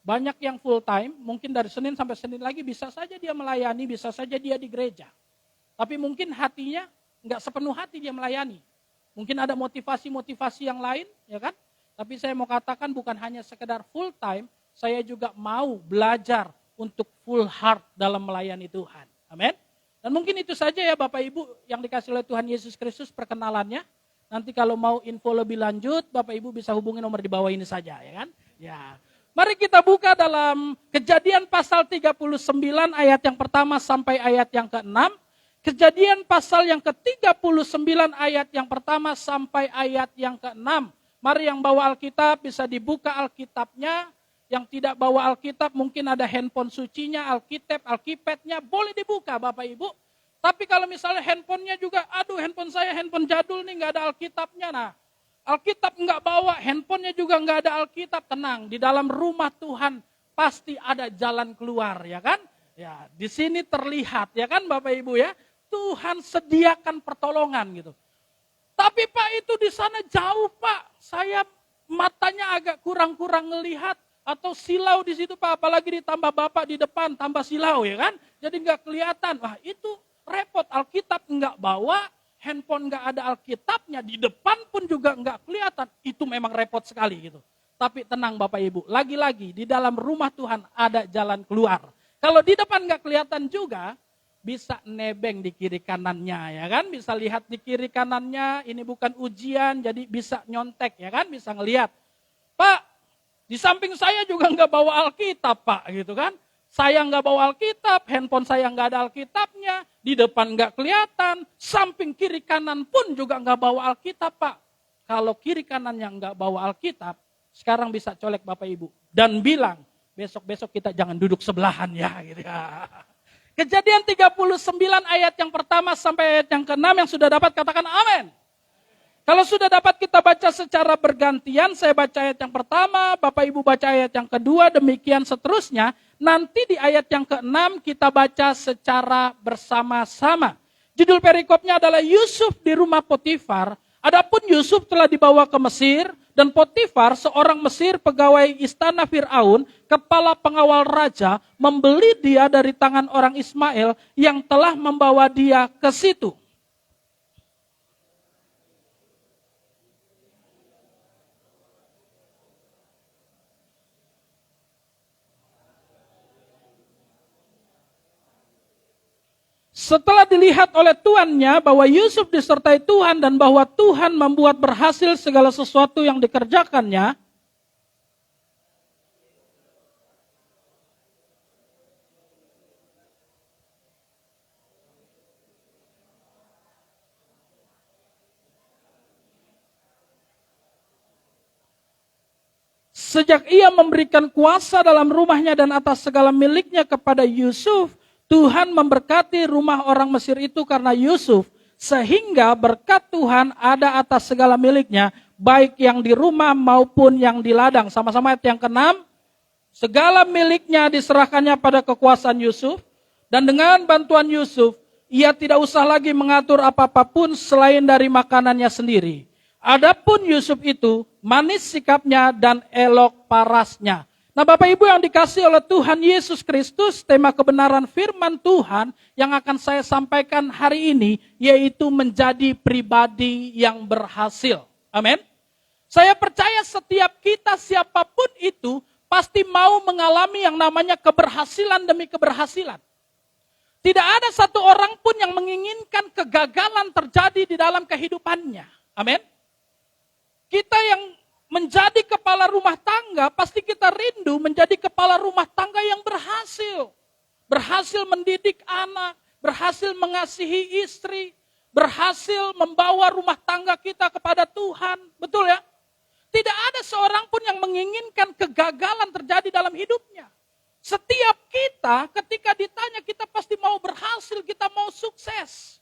Banyak yang full time, mungkin dari Senin sampai Senin lagi bisa saja dia melayani, bisa saja dia di gereja. Tapi mungkin hatinya nggak sepenuh hati dia melayani. Mungkin ada motivasi-motivasi yang lain, ya kan? Tapi saya mau katakan bukan hanya sekedar full time, saya juga mau belajar untuk full heart dalam melayani Tuhan. Amin. Dan mungkin itu saja ya Bapak Ibu yang dikasih oleh Tuhan Yesus Kristus perkenalannya. Nanti kalau mau info lebih lanjut, Bapak Ibu bisa hubungi nomor di bawah ini saja, ya kan? Ya. Mari kita buka dalam Kejadian pasal 39 ayat yang pertama sampai ayat yang ke-6. Kejadian pasal yang ke-39 ayat yang pertama sampai ayat yang ke-6. Mari yang bawa Alkitab bisa dibuka Alkitabnya. Yang tidak bawa Alkitab mungkin ada handphone sucinya, Alkipadnya boleh dibuka Bapak Ibu. Tapi kalau misalnya handphonenya juga, aduh handphone saya handphone jadul nih nggak ada Alkitabnya. Nah, Alkitab nggak bawa, handphonenya juga nggak ada Alkitab, tenang. Di dalam rumah Tuhan pasti ada jalan keluar, ya kan? Ya, di sini terlihat, ya kan Bapak Ibu ya, Tuhan sediakan pertolongan gitu. Tapi Pak itu di sana jauh Pak, saya matanya agak kurang-kurang ngelihat. Atau silau di situ Pak, apalagi ditambah Bapak di depan, tambah silau ya kan. Jadi nggak kelihatan, wah itu repot, Alkitab nggak bawa, handphone nggak ada Alkitabnya, di depan pun juga nggak kelihatan. Itu memang repot sekali gitu. Tapi tenang Bapak Ibu, lagi-lagi di dalam rumah Tuhan ada jalan keluar. Kalau di depan nggak kelihatan juga, bisa nebeng di kiri kanannya ya kan. Bisa lihat di kiri kanannya, ini bukan ujian, jadi bisa nyontek ya kan, bisa ngelihat. Pak, di samping saya juga nggak bawa Alkitab Pak gitu kan. Saya nggak bawa Alkitab, handphone saya nggak ada Alkitabnya, di depan nggak kelihatan, samping kiri kanan pun juga nggak bawa Alkitab Pak. Kalau kiri kanan yang nggak bawa Alkitab, sekarang bisa colek Bapak Ibu. Dan bilang, besok-besok kita jangan duduk sebelahan ya. Gitu ya. Kejadian 39 ayat yang pertama sampai ayat yang ke-6 yang sudah dapat katakan amin. Kalau sudah dapat kita baca secara bergantian, saya baca ayat yang pertama, Bapak Ibu baca ayat yang kedua, demikian seterusnya. Nanti di ayat yang ke-6 kita baca secara bersama-sama. Judul perikopnya adalah Yusuf di rumah Potifar. Adapun Yusuf telah dibawa ke Mesir, dan Potifar seorang Mesir pegawai istana Fir'aun, kepala pengawal raja, membeli dia dari tangan orang Ismail yang telah membawa dia ke situ. Setelah dilihat oleh tuannya bahwa Yusuf disertai Tuhan dan bahwa Tuhan membuat berhasil segala sesuatu yang dikerjakannya, sejak ia memberikan kuasa dalam rumahnya dan atas segala miliknya kepada Yusuf, Tuhan memberkati rumah orang Mesir itu karena Yusuf, sehingga berkat Tuhan ada atas segala miliknya, baik yang di rumah maupun yang di ladang. Sama-sama ayat yang ke-6, segala miliknya diserahkannya pada kekuasaan Yusuf, dan dengan bantuan Yusuf, ia tidak usah lagi mengatur apa-apapun selain dari makanannya sendiri. Adapun Yusuf itu manis sikapnya dan elok parasnya. Nah Bapak Ibu yang dikasih oleh Tuhan Yesus Kristus, tema kebenaran firman Tuhan yang akan saya sampaikan hari ini, yaitu menjadi pribadi yang berhasil. Amin. Saya percaya setiap kita siapapun itu pasti mau mengalami yang namanya keberhasilan demi keberhasilan. Tidak ada satu orang pun yang menginginkan kegagalan terjadi di dalam kehidupannya. Amin. Kita yang menjadi kepala rumah tangga, pasti kita rindu menjadi kepala rumah tangga yang berhasil. Berhasil mendidik anak, berhasil mengasihi istri, berhasil membawa rumah tangga kita kepada Tuhan. Betul ya? Tidak ada seorang pun yang menginginkan kegagalan terjadi dalam hidupnya. Setiap kita ketika ditanya kita pasti mau berhasil, kita mau sukses.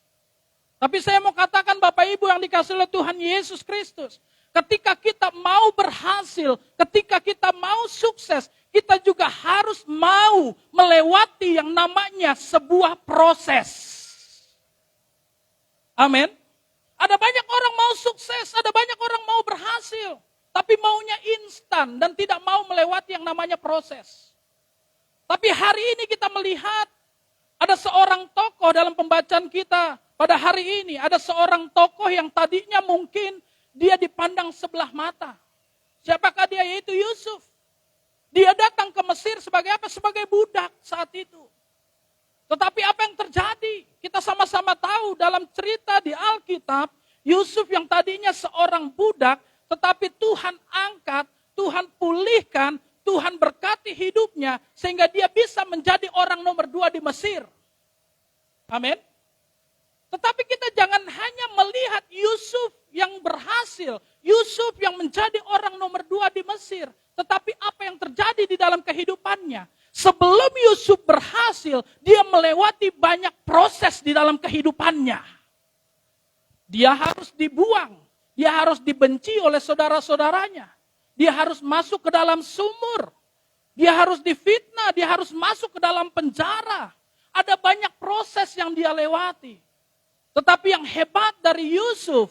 Tapi saya mau katakan Bapak Ibu yang dikasih oleh Tuhan Yesus Kristus, ketika kita mau berhasil, ketika kita mau sukses, kita juga harus mau melewati yang namanya sebuah proses. Amin. Ada banyak orang mau sukses, ada banyak orang mau berhasil, tapi maunya instan dan tidak mau melewati yang namanya proses. Tapi hari ini kita melihat ada seorang tokoh dalam pembacaan kita. Pada hari ini ada seorang tokoh yang tadinya mungkin dia dipandang sebelah mata. Siapakah dia? Yaitu Yusuf. Dia datang ke Mesir sebagai apa? Sebagai budak saat itu. Tetapi apa yang terjadi? Kita sama-sama tahu dalam cerita di Alkitab, Yusuf yang tadinya seorang budak, tetapi Tuhan angkat, Tuhan pulihkan, Tuhan berkati hidupnya, sehingga dia bisa menjadi orang nomor 2 di Mesir. Amin. Tetapi kita jangan hanya melihat Yusuf yang berhasil, Yusuf yang menjadi orang nomor 2 di Mesir. Tetapi apa yang terjadi di dalam kehidupannya? Sebelum Yusuf berhasil, dia melewati banyak proses di dalam kehidupannya. Dia harus dibuang, dia harus dibenci oleh saudara-saudaranya. Dia harus masuk ke dalam sumur, dia harus difitnah, dia harus masuk ke dalam penjara. Ada banyak proses yang dia lewati. Tetapi yang hebat dari Yusuf,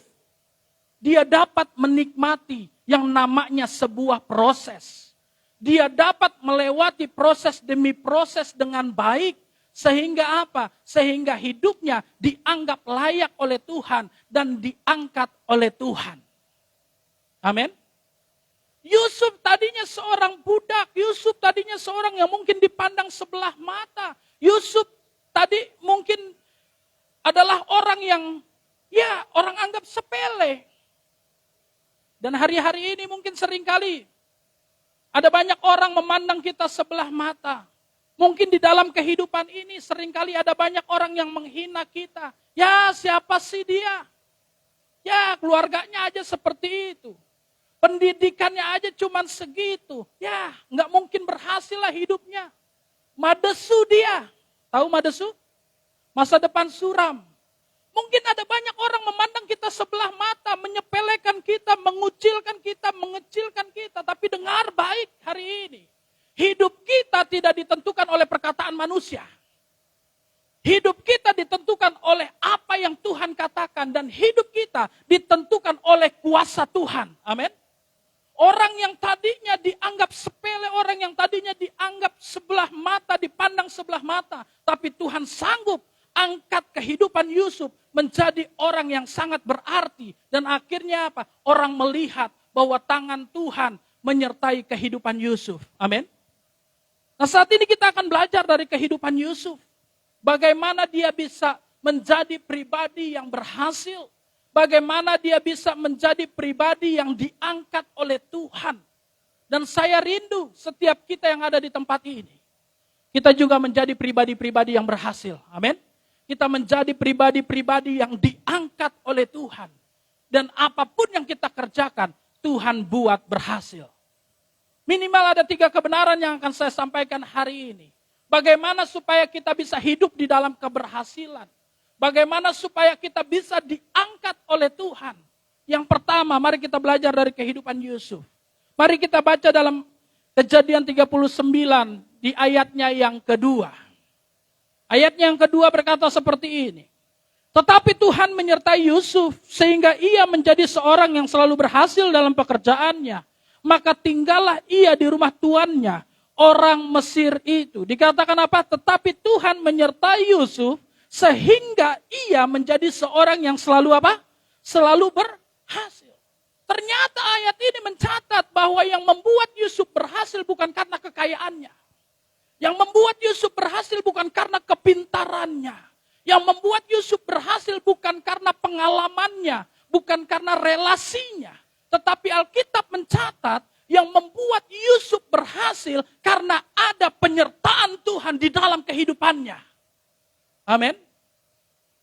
dia dapat menikmati yang namanya sebuah proses. Dia dapat melewati proses demi proses dengan baik. Sehingga apa? Sehingga hidupnya dianggap layak oleh Tuhan dan diangkat oleh Tuhan. Amin. Yusuf tadinya seorang budak. Yusuf tadinya seorang yang mungkin dipandang sebelah mata. Yusuf tadi mungkin adalah orang yang orang anggap sepele. Dan hari-hari ini mungkin seringkali ada banyak orang memandang kita sebelah mata. Mungkin di dalam kehidupan ini seringkali ada banyak orang yang menghina kita. Ya, siapa sih dia? Ya, keluarganya aja seperti itu. Pendidikannya aja cuman segitu. Ya, nggak mungkin berhasil lah hidupnya. Madesu dia. Tahu madesu? Masa depan suram. Mungkin ada banyak orang memandang kita sebelah mata, menyepelekan kita, mengucilkan kita, mengecilkan kita. Tapi dengar baik hari ini. Hidup kita tidak ditentukan oleh perkataan manusia. Hidup kita ditentukan oleh apa yang Tuhan katakan. Dan hidup kita ditentukan oleh kuasa Tuhan. Amin. Orang yang tadinya dianggap sepele, orang yang tadinya dianggap sebelah mata, dipandang sebelah mata. Tapi Tuhan sanggup angkat kehidupan Yusuf menjadi orang yang sangat berarti. Dan akhirnya apa? Orang melihat bahwa tangan Tuhan menyertai kehidupan Yusuf. Amin. Nah, saat ini kita akan belajar dari kehidupan Yusuf. Bagaimana dia bisa menjadi pribadi yang berhasil. Bagaimana dia bisa menjadi pribadi yang diangkat oleh Tuhan. Dan saya rindu setiap kita yang ada di tempat ini. Kita juga menjadi pribadi-pribadi yang berhasil. Amin. Kita menjadi pribadi-pribadi yang diangkat oleh Tuhan. Dan apapun yang kita kerjakan, Tuhan buat berhasil. Minimal ada 3 kebenaran yang akan saya sampaikan hari ini. Bagaimana supaya kita bisa hidup di dalam keberhasilan. Bagaimana supaya kita bisa diangkat oleh Tuhan. Yang pertama, mari kita belajar dari kehidupan Yusuf. Mari kita baca dalam Kejadian 39 di ayatnya yang kedua. Ayatnya yang kedua berkata seperti ini. Tetapi Tuhan menyertai Yusuf sehingga ia menjadi seorang yang selalu berhasil dalam pekerjaannya. Maka tinggallah ia di rumah tuannya, orang Mesir itu. Dikatakan apa? Tetapi Tuhan menyertai Yusuf sehingga ia menjadi seorang yang selalu apa? Selalu berhasil. Ternyata ayat ini mencatat bahwa yang membuat Yusuf berhasil bukan karena kekayaannya. Yang membuat Yusuf berhasil bukan karena kepintarannya. Yang membuat Yusuf berhasil bukan karena pengalamannya, bukan karena relasinya. Tetapi Alkitab mencatat yang membuat Yusuf berhasil karena ada penyertaan Tuhan di dalam kehidupannya. Amin.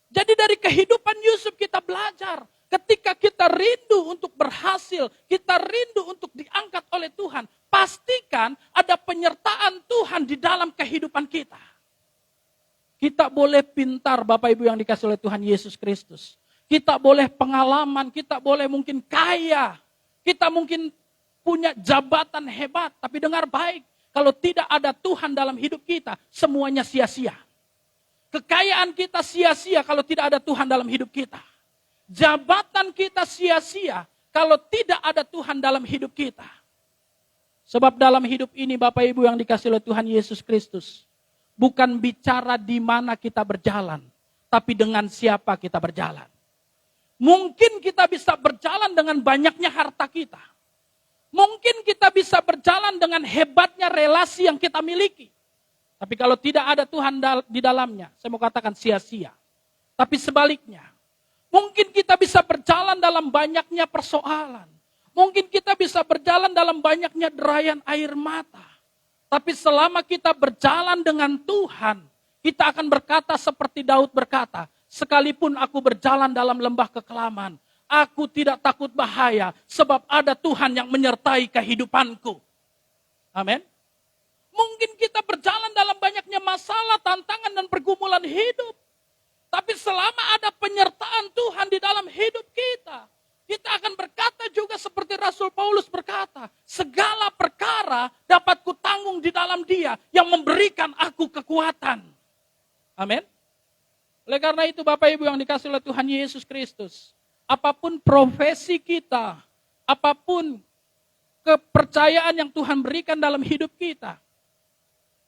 Jadi dari kehidupan Yusuf kita belajar. Ketika kita rindu untuk berhasil, kita rindu untuk diangkat oleh Tuhan, pastikan ada penyertaan Tuhan di dalam kehidupan kita. Kita boleh pintar, Bapak Ibu yang dikasih oleh Tuhan Yesus Kristus. Kita boleh pengalaman, kita boleh mungkin kaya. Kita mungkin punya jabatan hebat, tapi dengar baik. Kalau tidak ada Tuhan dalam hidup kita, semuanya sia-sia. Kekayaan kita sia-sia kalau tidak ada Tuhan dalam hidup kita. Jabatan kita sia-sia kalau tidak ada Tuhan dalam hidup kita. Sebab dalam hidup ini Bapak Ibu yang dikasih oleh Tuhan Yesus Kristus, bukan bicara di mana kita berjalan, tapi dengan siapa kita berjalan. Mungkin kita bisa berjalan dengan banyaknya harta kita. Mungkin kita bisa berjalan dengan hebatnya relasi yang kita miliki. Tapi kalau tidak ada Tuhan di dalamnya, saya mau katakan sia-sia. Tapi sebaliknya, mungkin kita bisa berjalan dalam banyaknya persoalan. Mungkin kita bisa berjalan dalam banyaknya derayan air mata. Tapi selama kita berjalan dengan Tuhan, kita akan berkata seperti Daud berkata, Sekalipun aku berjalan dalam lembah kekelaman, aku tidak takut bahaya, sebab ada Tuhan yang menyertai kehidupanku. Amin. Mungkin kita berjalan dalam banyaknya masalah, tantangan, dan pergumulan hidup. Tapi selama ada penyertaan Tuhan di dalam hidup kita, kita akan berkata juga seperti Rasul Paulus berkata, segala perkara dapat kutanggung di dalam Dia yang memberikan aku kekuatan. Amin. Oleh karena itu Bapak Ibu yang dikasihi oleh Tuhan Yesus Kristus, apapun profesi kita, apapun kepercayaan yang Tuhan berikan dalam hidup kita,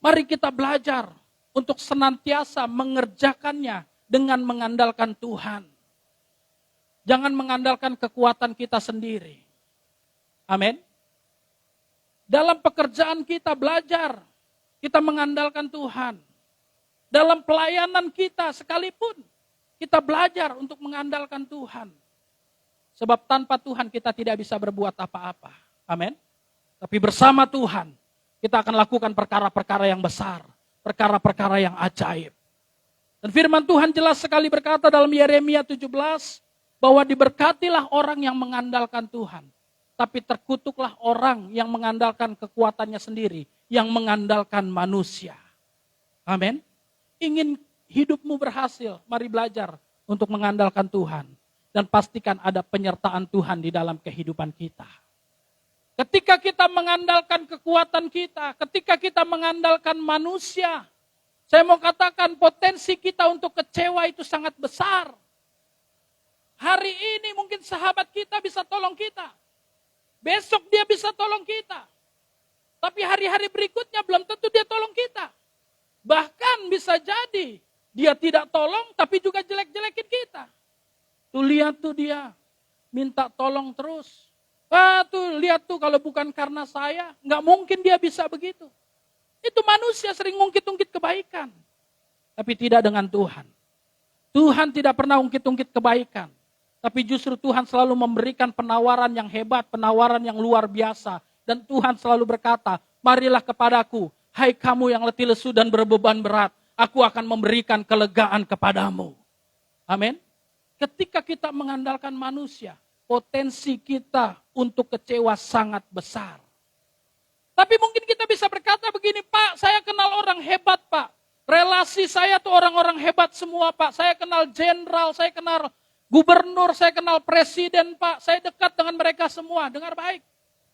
mari kita belajar untuk senantiasa mengerjakannya dengan mengandalkan Tuhan. Jangan mengandalkan kekuatan kita sendiri. Amin. Dalam pekerjaan kita belajar, kita mengandalkan Tuhan. Dalam pelayanan kita sekalipun, kita belajar untuk mengandalkan Tuhan. Sebab tanpa Tuhan kita tidak bisa berbuat apa-apa. Amin. Tapi bersama Tuhan, kita akan lakukan perkara-perkara yang besar. Perkara-perkara yang ajaib. Dan firman Tuhan jelas sekali berkata dalam Yeremia 17, bahwa diberkatilah orang yang mengandalkan Tuhan. Tapi terkutuklah orang yang mengandalkan kekuatannya sendiri. Yang mengandalkan manusia. Amin. Ingin hidupmu berhasil, mari belajar untuk mengandalkan Tuhan. Dan pastikan ada penyertaan Tuhan di dalam kehidupan kita. Ketika kita mengandalkan kekuatan kita, ketika kita mengandalkan manusia, saya mau katakan potensi kita untuk kecewa itu sangat besar. Hari ini mungkin sahabat kita bisa tolong kita. Besok dia bisa tolong kita. Tapi hari-hari berikutnya belum tentu dia tolong kita. Bahkan bisa jadi dia tidak tolong tapi juga jelek-jelekin kita. Tuh lihat tuh dia minta tolong terus. Tuh lihat tuh kalau bukan karena saya, nggak mungkin dia bisa begitu. Itu manusia sering ngungkit-ungkit kebaikan. Tapi tidak dengan Tuhan. Tuhan tidak pernah ungkit-ungkit kebaikan. Tapi justru Tuhan selalu memberikan penawaran yang hebat, penawaran yang luar biasa. Dan Tuhan selalu berkata, marilah kepadaku, hai kamu yang letih lesu dan berbeban berat, aku akan memberikan kelegaan kepadamu. Amin. Ketika kita mengandalkan manusia, potensi kita untuk kecewa sangat besar. Tapi mungkin kita bisa berkata begini, Pak, saya kenal orang hebat, Pak. Relasi saya tuh orang-orang hebat semua, Pak. Saya kenal jenderal, saya kenal gubernur, saya kenal presiden, Pak. Saya dekat dengan mereka semua. Dengar baik.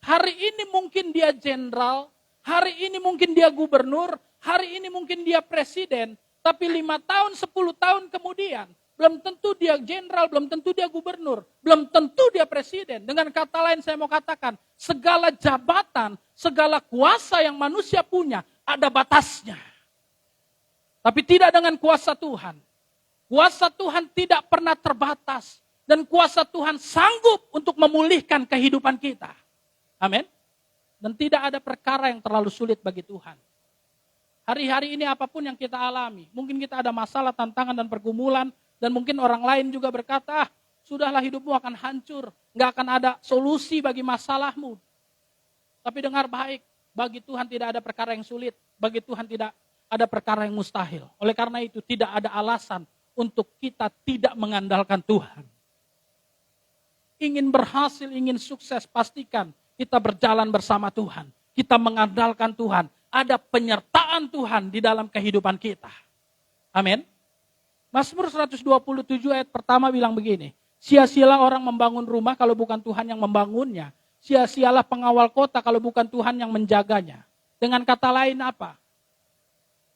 Hari ini mungkin dia jenderal, hari ini mungkin dia gubernur, hari ini mungkin dia presiden. Tapi 5 tahun, 10 tahun kemudian, belum tentu dia jenderal, belum tentu dia gubernur, belum tentu dia presiden. Dengan kata lain saya mau katakan, segala jabatan, segala kuasa yang manusia punya, ada batasnya. Tapi tidak dengan kuasa Tuhan. Kuasa Tuhan tidak pernah terbatas. Dan kuasa Tuhan sanggup untuk memulihkan kehidupan kita. Amin. Dan tidak ada perkara yang terlalu sulit bagi Tuhan. Hari-hari ini apapun yang kita alami. Mungkin kita ada masalah, tantangan, dan pergumulan. Dan mungkin orang lain juga berkata, sudahlah hidupmu akan hancur. Nggak akan ada solusi bagi masalahmu. Tapi dengar baik, bagi Tuhan tidak ada perkara yang sulit. Bagi Tuhan tidak ada perkara yang mustahil. Oleh karena itu tidak ada alasan untuk kita tidak mengandalkan Tuhan. Ingin berhasil, ingin sukses, pastikan kita berjalan bersama Tuhan. Kita mengandalkan Tuhan. Ada penyertaan Tuhan di dalam kehidupan kita. Amin. Mazmur 127 ayat pertama bilang begini. Sia-sialah orang membangun rumah kalau bukan Tuhan yang membangunnya. Sia-sialah pengawal kota kalau bukan Tuhan yang menjaganya. Dengan kata lain apa?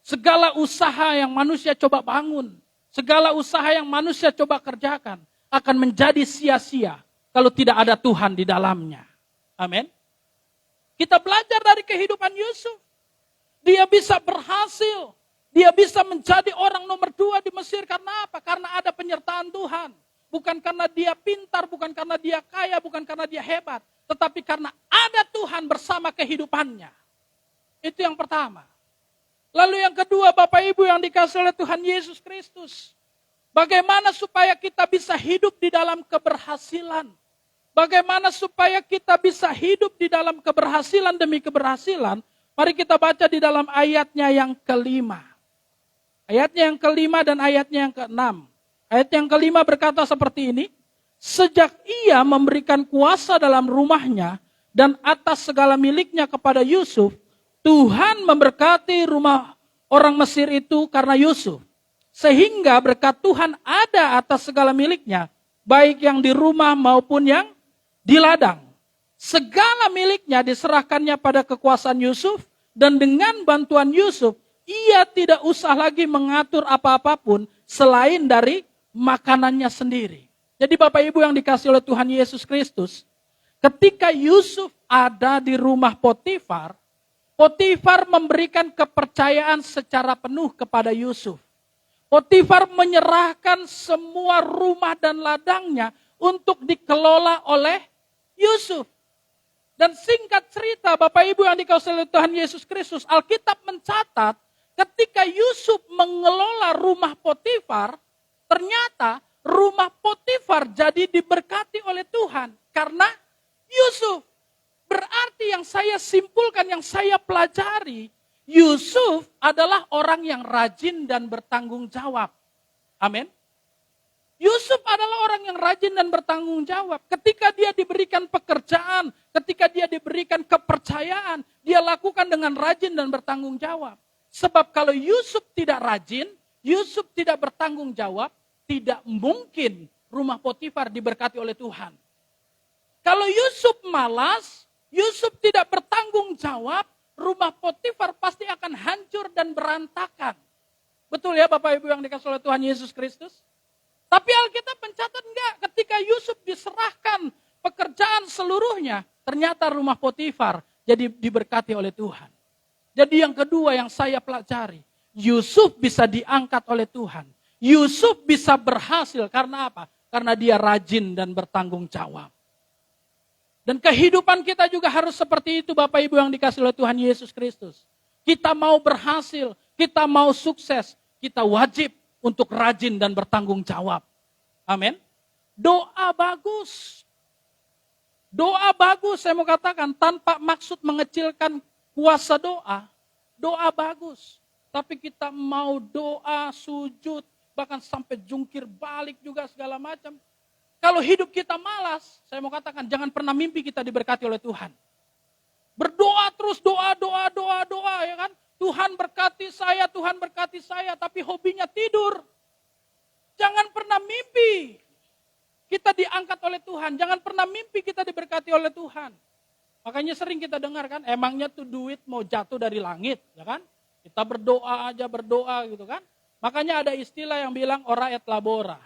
Segala usaha yang manusia coba bangun, segala usaha yang manusia coba kerjakan, akan menjadi sia-sia kalau tidak ada Tuhan di dalamnya. Amin. Kita belajar dari kehidupan Yusuf. Dia bisa berhasil. Dia bisa menjadi orang nomor 2 di Mesir karena apa? Karena ada penyertaan Tuhan. Bukan karena dia pintar, bukan karena dia kaya, bukan karena dia hebat. Tetapi karena ada Tuhan bersama kehidupannya. Itu yang pertama. Lalu yang kedua, Bapak Ibu yang dikasihi oleh Tuhan Yesus Kristus. Bagaimana supaya kita bisa hidup di dalam keberhasilan? Bagaimana supaya kita bisa hidup di dalam keberhasilan demi keberhasilan? Mari kita baca di dalam ayatnya yang kelima. Ayatnya yang kelima dan ayatnya yang keenam. Ayat yang kelima berkata seperti ini, sejak ia memberikan kuasa dalam rumahnya dan atas segala miliknya kepada Yusuf, Tuhan memberkati rumah orang Mesir itu karena Yusuf. Sehingga berkat Tuhan ada atas segala miliknya, baik yang di rumah maupun yang di ladang. Segala miliknya diserahkannya pada kekuasaan Yusuf, dan dengan bantuan Yusuf, ia tidak usah lagi mengatur apa-apapun selain dari makanannya sendiri. Jadi Bapak Ibu yang dikasih oleh Tuhan Yesus Kristus, ketika Yusuf ada di rumah Potifar, Potifar memberikan kepercayaan secara penuh kepada Yusuf. Potifar menyerahkan semua rumah dan ladangnya untuk dikelola oleh Yusuf. Dan singkat cerita Bapak Ibu yang dikasihi oleh Tuhan Yesus Kristus, Alkitab mencatat ketika Yusuf mengelola rumah Potifar, ternyata rumah Potifar jadi diberkati oleh Tuhan karena Yusuf. Berarti yang saya simpulkan, yang saya pelajari, Yusuf adalah orang yang rajin dan bertanggung jawab. Amin. Yusuf adalah orang yang rajin dan bertanggung jawab. Ketika dia diberikan pekerjaan, ketika dia diberikan kepercayaan, dia lakukan dengan rajin dan bertanggung jawab. Sebab kalau Yusuf tidak rajin, Yusuf tidak bertanggung jawab, tidak mungkin rumah Potifar diberkati oleh Tuhan. Kalau Yusuf malas, Yusuf tidak bertanggung jawab, rumah Potifar pasti akan hancur dan berantakan. Betul ya Bapak Ibu yang dikasihi oleh Tuhan Yesus Kristus? Tapi Alkitab mencatat enggak, ketika Yusuf diserahkan pekerjaan seluruhnya, ternyata rumah Potifar jadi diberkati oleh Tuhan. Jadi yang kedua yang saya pelajari, Yusuf bisa diangkat oleh Tuhan. Yusuf bisa berhasil karena apa? Karena dia rajin dan bertanggung jawab. Dan kehidupan kita juga harus seperti itu Bapak Ibu yang dikasihi oleh Tuhan Yesus Kristus. Kita mau berhasil, kita mau sukses, kita wajib untuk rajin dan bertanggung jawab. Amin. Doa bagus. Doa bagus saya mau katakan tanpa maksud mengecilkan kuasa doa. Doa bagus. Tapi kita mau doa, sujud, bahkan sampai jungkir balik juga segala macam. Kalau hidup kita malas, saya mau katakan jangan pernah mimpi kita diberkati oleh Tuhan. Berdoa terus, doa, ya kan. Tuhan berkati saya, tapi hobinya tidur. Jangan pernah mimpi kita diangkat oleh Tuhan. Jangan pernah mimpi kita diberkati oleh Tuhan. Makanya sering kita dengar kan, emangnya tuh duit mau jatuh dari langit, ya kan. Kita berdoa gitu kan. Makanya ada istilah yang bilang ora et labora.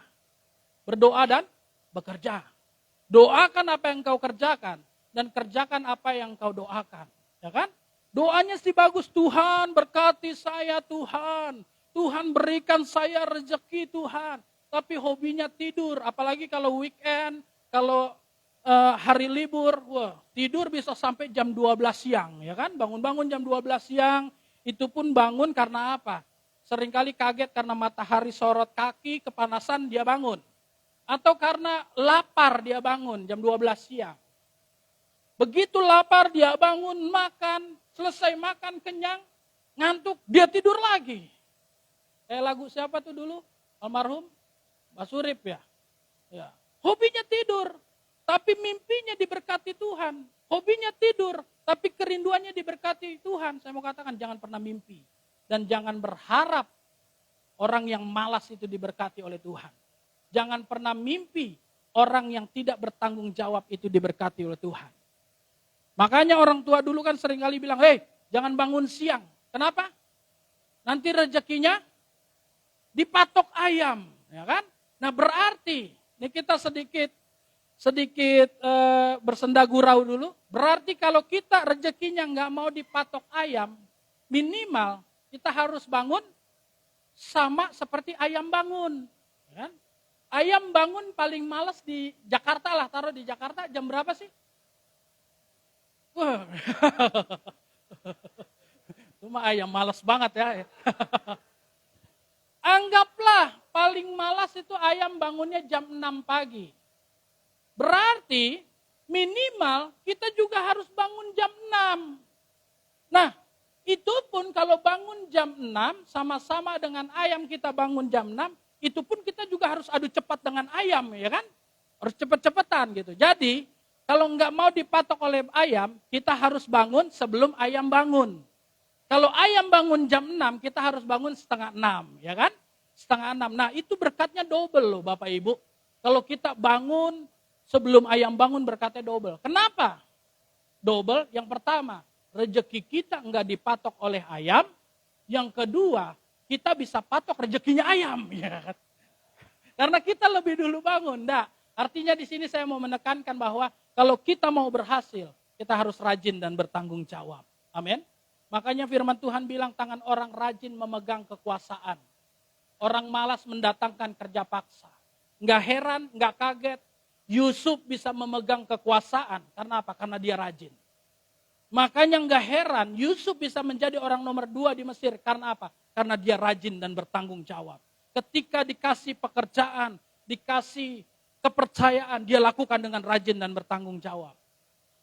Berdoa dan bekerja. Doakan apa yang kau kerjakan dan kerjakan apa yang kau doakan, ya kan? Doanya sih bagus, Tuhan berkati saya Tuhan. Tuhan berikan saya rezeki Tuhan. Tapi hobinya tidur, apalagi kalau weekend, kalau hari libur, wah, tidur bisa sampai jam 12 siang, ya kan? Bangun-bangun jam 12 siang, itu pun bangun karena apa? Seringkali kaget karena matahari sorot kaki, kepanasan dia bangun. Atau karena lapar dia bangun jam 12 siang. Begitu lapar dia bangun, makan, selesai makan, kenyang, ngantuk, dia tidur lagi. Lagu siapa tuh dulu? Almarhum Mbak Surip ya. Hobinya tidur, tapi mimpinya diberkati Tuhan. Hobinya tidur, tapi kerinduannya diberkati Tuhan. Saya mau katakan jangan pernah mimpi. Dan jangan berharap orang yang malas itu diberkati oleh Tuhan. Jangan pernah mimpi orang yang tidak bertanggung jawab itu diberkati oleh Tuhan. Makanya orang tua dulu kan seringkali bilang, jangan bangun siang. Kenapa? Nanti rezekinya dipatok ayam, ya kan? Nah berarti, ini kita sedikit bersenda gurau dulu. Berarti kalau kita rezekinya nggak mau dipatok ayam, minimal kita harus bangun sama seperti ayam bangun, ya kan? Ayam bangun paling malas di Jakarta lah, taruh di Jakarta jam berapa sih? Cuma ayam malas banget ya. Anggaplah paling malas itu ayam bangunnya jam 6 pagi. Berarti minimal kita juga harus bangun jam 6. Nah, itu pun kalau bangun jam 6 sama-sama dengan ayam kita bangun jam 6, itu pun kita juga harus adu cepat dengan ayam, ya kan? Harus cepet-cepetan gitu. Jadi, kalau nggak mau dipatok oleh ayam, kita harus bangun sebelum ayam bangun. Kalau ayam bangun jam 6, kita harus bangun setengah 6, ya kan? Setengah 6. Nah, itu berkatnya double loh Bapak Ibu. Kalau kita bangun sebelum ayam bangun, berkatnya double. Kenapa? Double, yang pertama, rezeki kita nggak dipatok oleh ayam. Yang kedua, kita bisa patok rezekinya ayam. Ya kan? Karena kita lebih dulu bangun. Nah, artinya di sini saya mau menekankan bahwa kalau kita mau berhasil, kita harus rajin dan bertanggung jawab. Amin. Makanya firman Tuhan bilang tangan orang rajin memegang kekuasaan. Orang malas mendatangkan kerja paksa. Nggak heran, nggak kaget. Yusuf bisa memegang kekuasaan. Karena apa? Karena dia rajin. Makanya nggak heran Yusuf bisa menjadi orang nomor 2 di Mesir. Karena apa? Karena dia rajin dan bertanggung jawab. Ketika dikasih pekerjaan, dikasih kepercayaan, dia lakukan dengan rajin dan bertanggung jawab.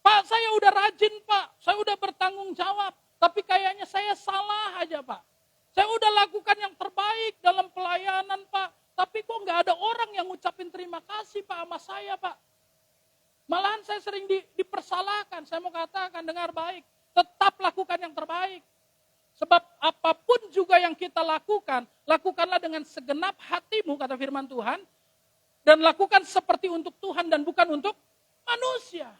Pak, saya udah rajin Pak, saya udah bertanggung jawab. Tapi kayaknya saya salah aja Pak. Saya udah lakukan yang terbaik dalam pelayanan Pak. Tapi kok nggak ada orang yang ngucapin terima kasih Pak sama saya Pak. Malahan saya sering dipersalahkan. Saya mau katakan dengar baik. Tetap lakukan yang terbaik. Sebab apapun juga yang kita lakukan, lakukanlah dengan segenap hatimu, kata firman Tuhan. Dan lakukan seperti untuk Tuhan dan bukan untuk manusia.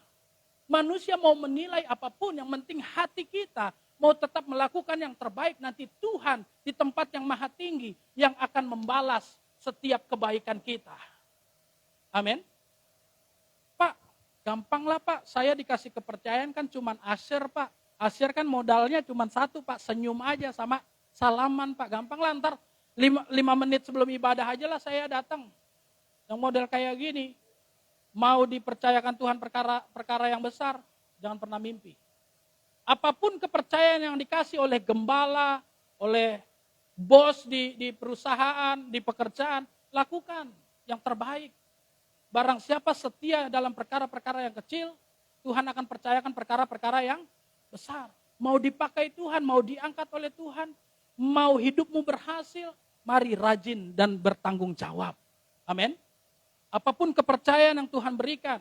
Manusia mau menilai apapun, yang penting hati kita mau tetap melakukan yang terbaik. Nanti Tuhan di tempat yang maha tinggi yang akan membalas setiap kebaikan kita. Amin. Pak, gampang lah Pak, saya dikasih kepercayaan kan cuman asyir Pak. Asyir kan modalnya cuma 1 Pak, senyum aja sama salaman Pak. Gampang lah, ntar 5 menit sebelum ibadah aja lah saya datang. Yang model kayak gini, mau dipercayakan Tuhan perkara yang besar, jangan pernah mimpi. Apapun kepercayaan yang dikasih oleh gembala, oleh bos di perusahaan, di pekerjaan, lakukan yang terbaik. Barang siapa setia dalam perkara-perkara yang kecil, Tuhan akan percayakan perkara-perkara yang besar. Mau dipakai Tuhan, mau diangkat oleh Tuhan, mau hidupmu berhasil, mari rajin dan bertanggung jawab. Amin. Apapun kepercayaan yang Tuhan berikan,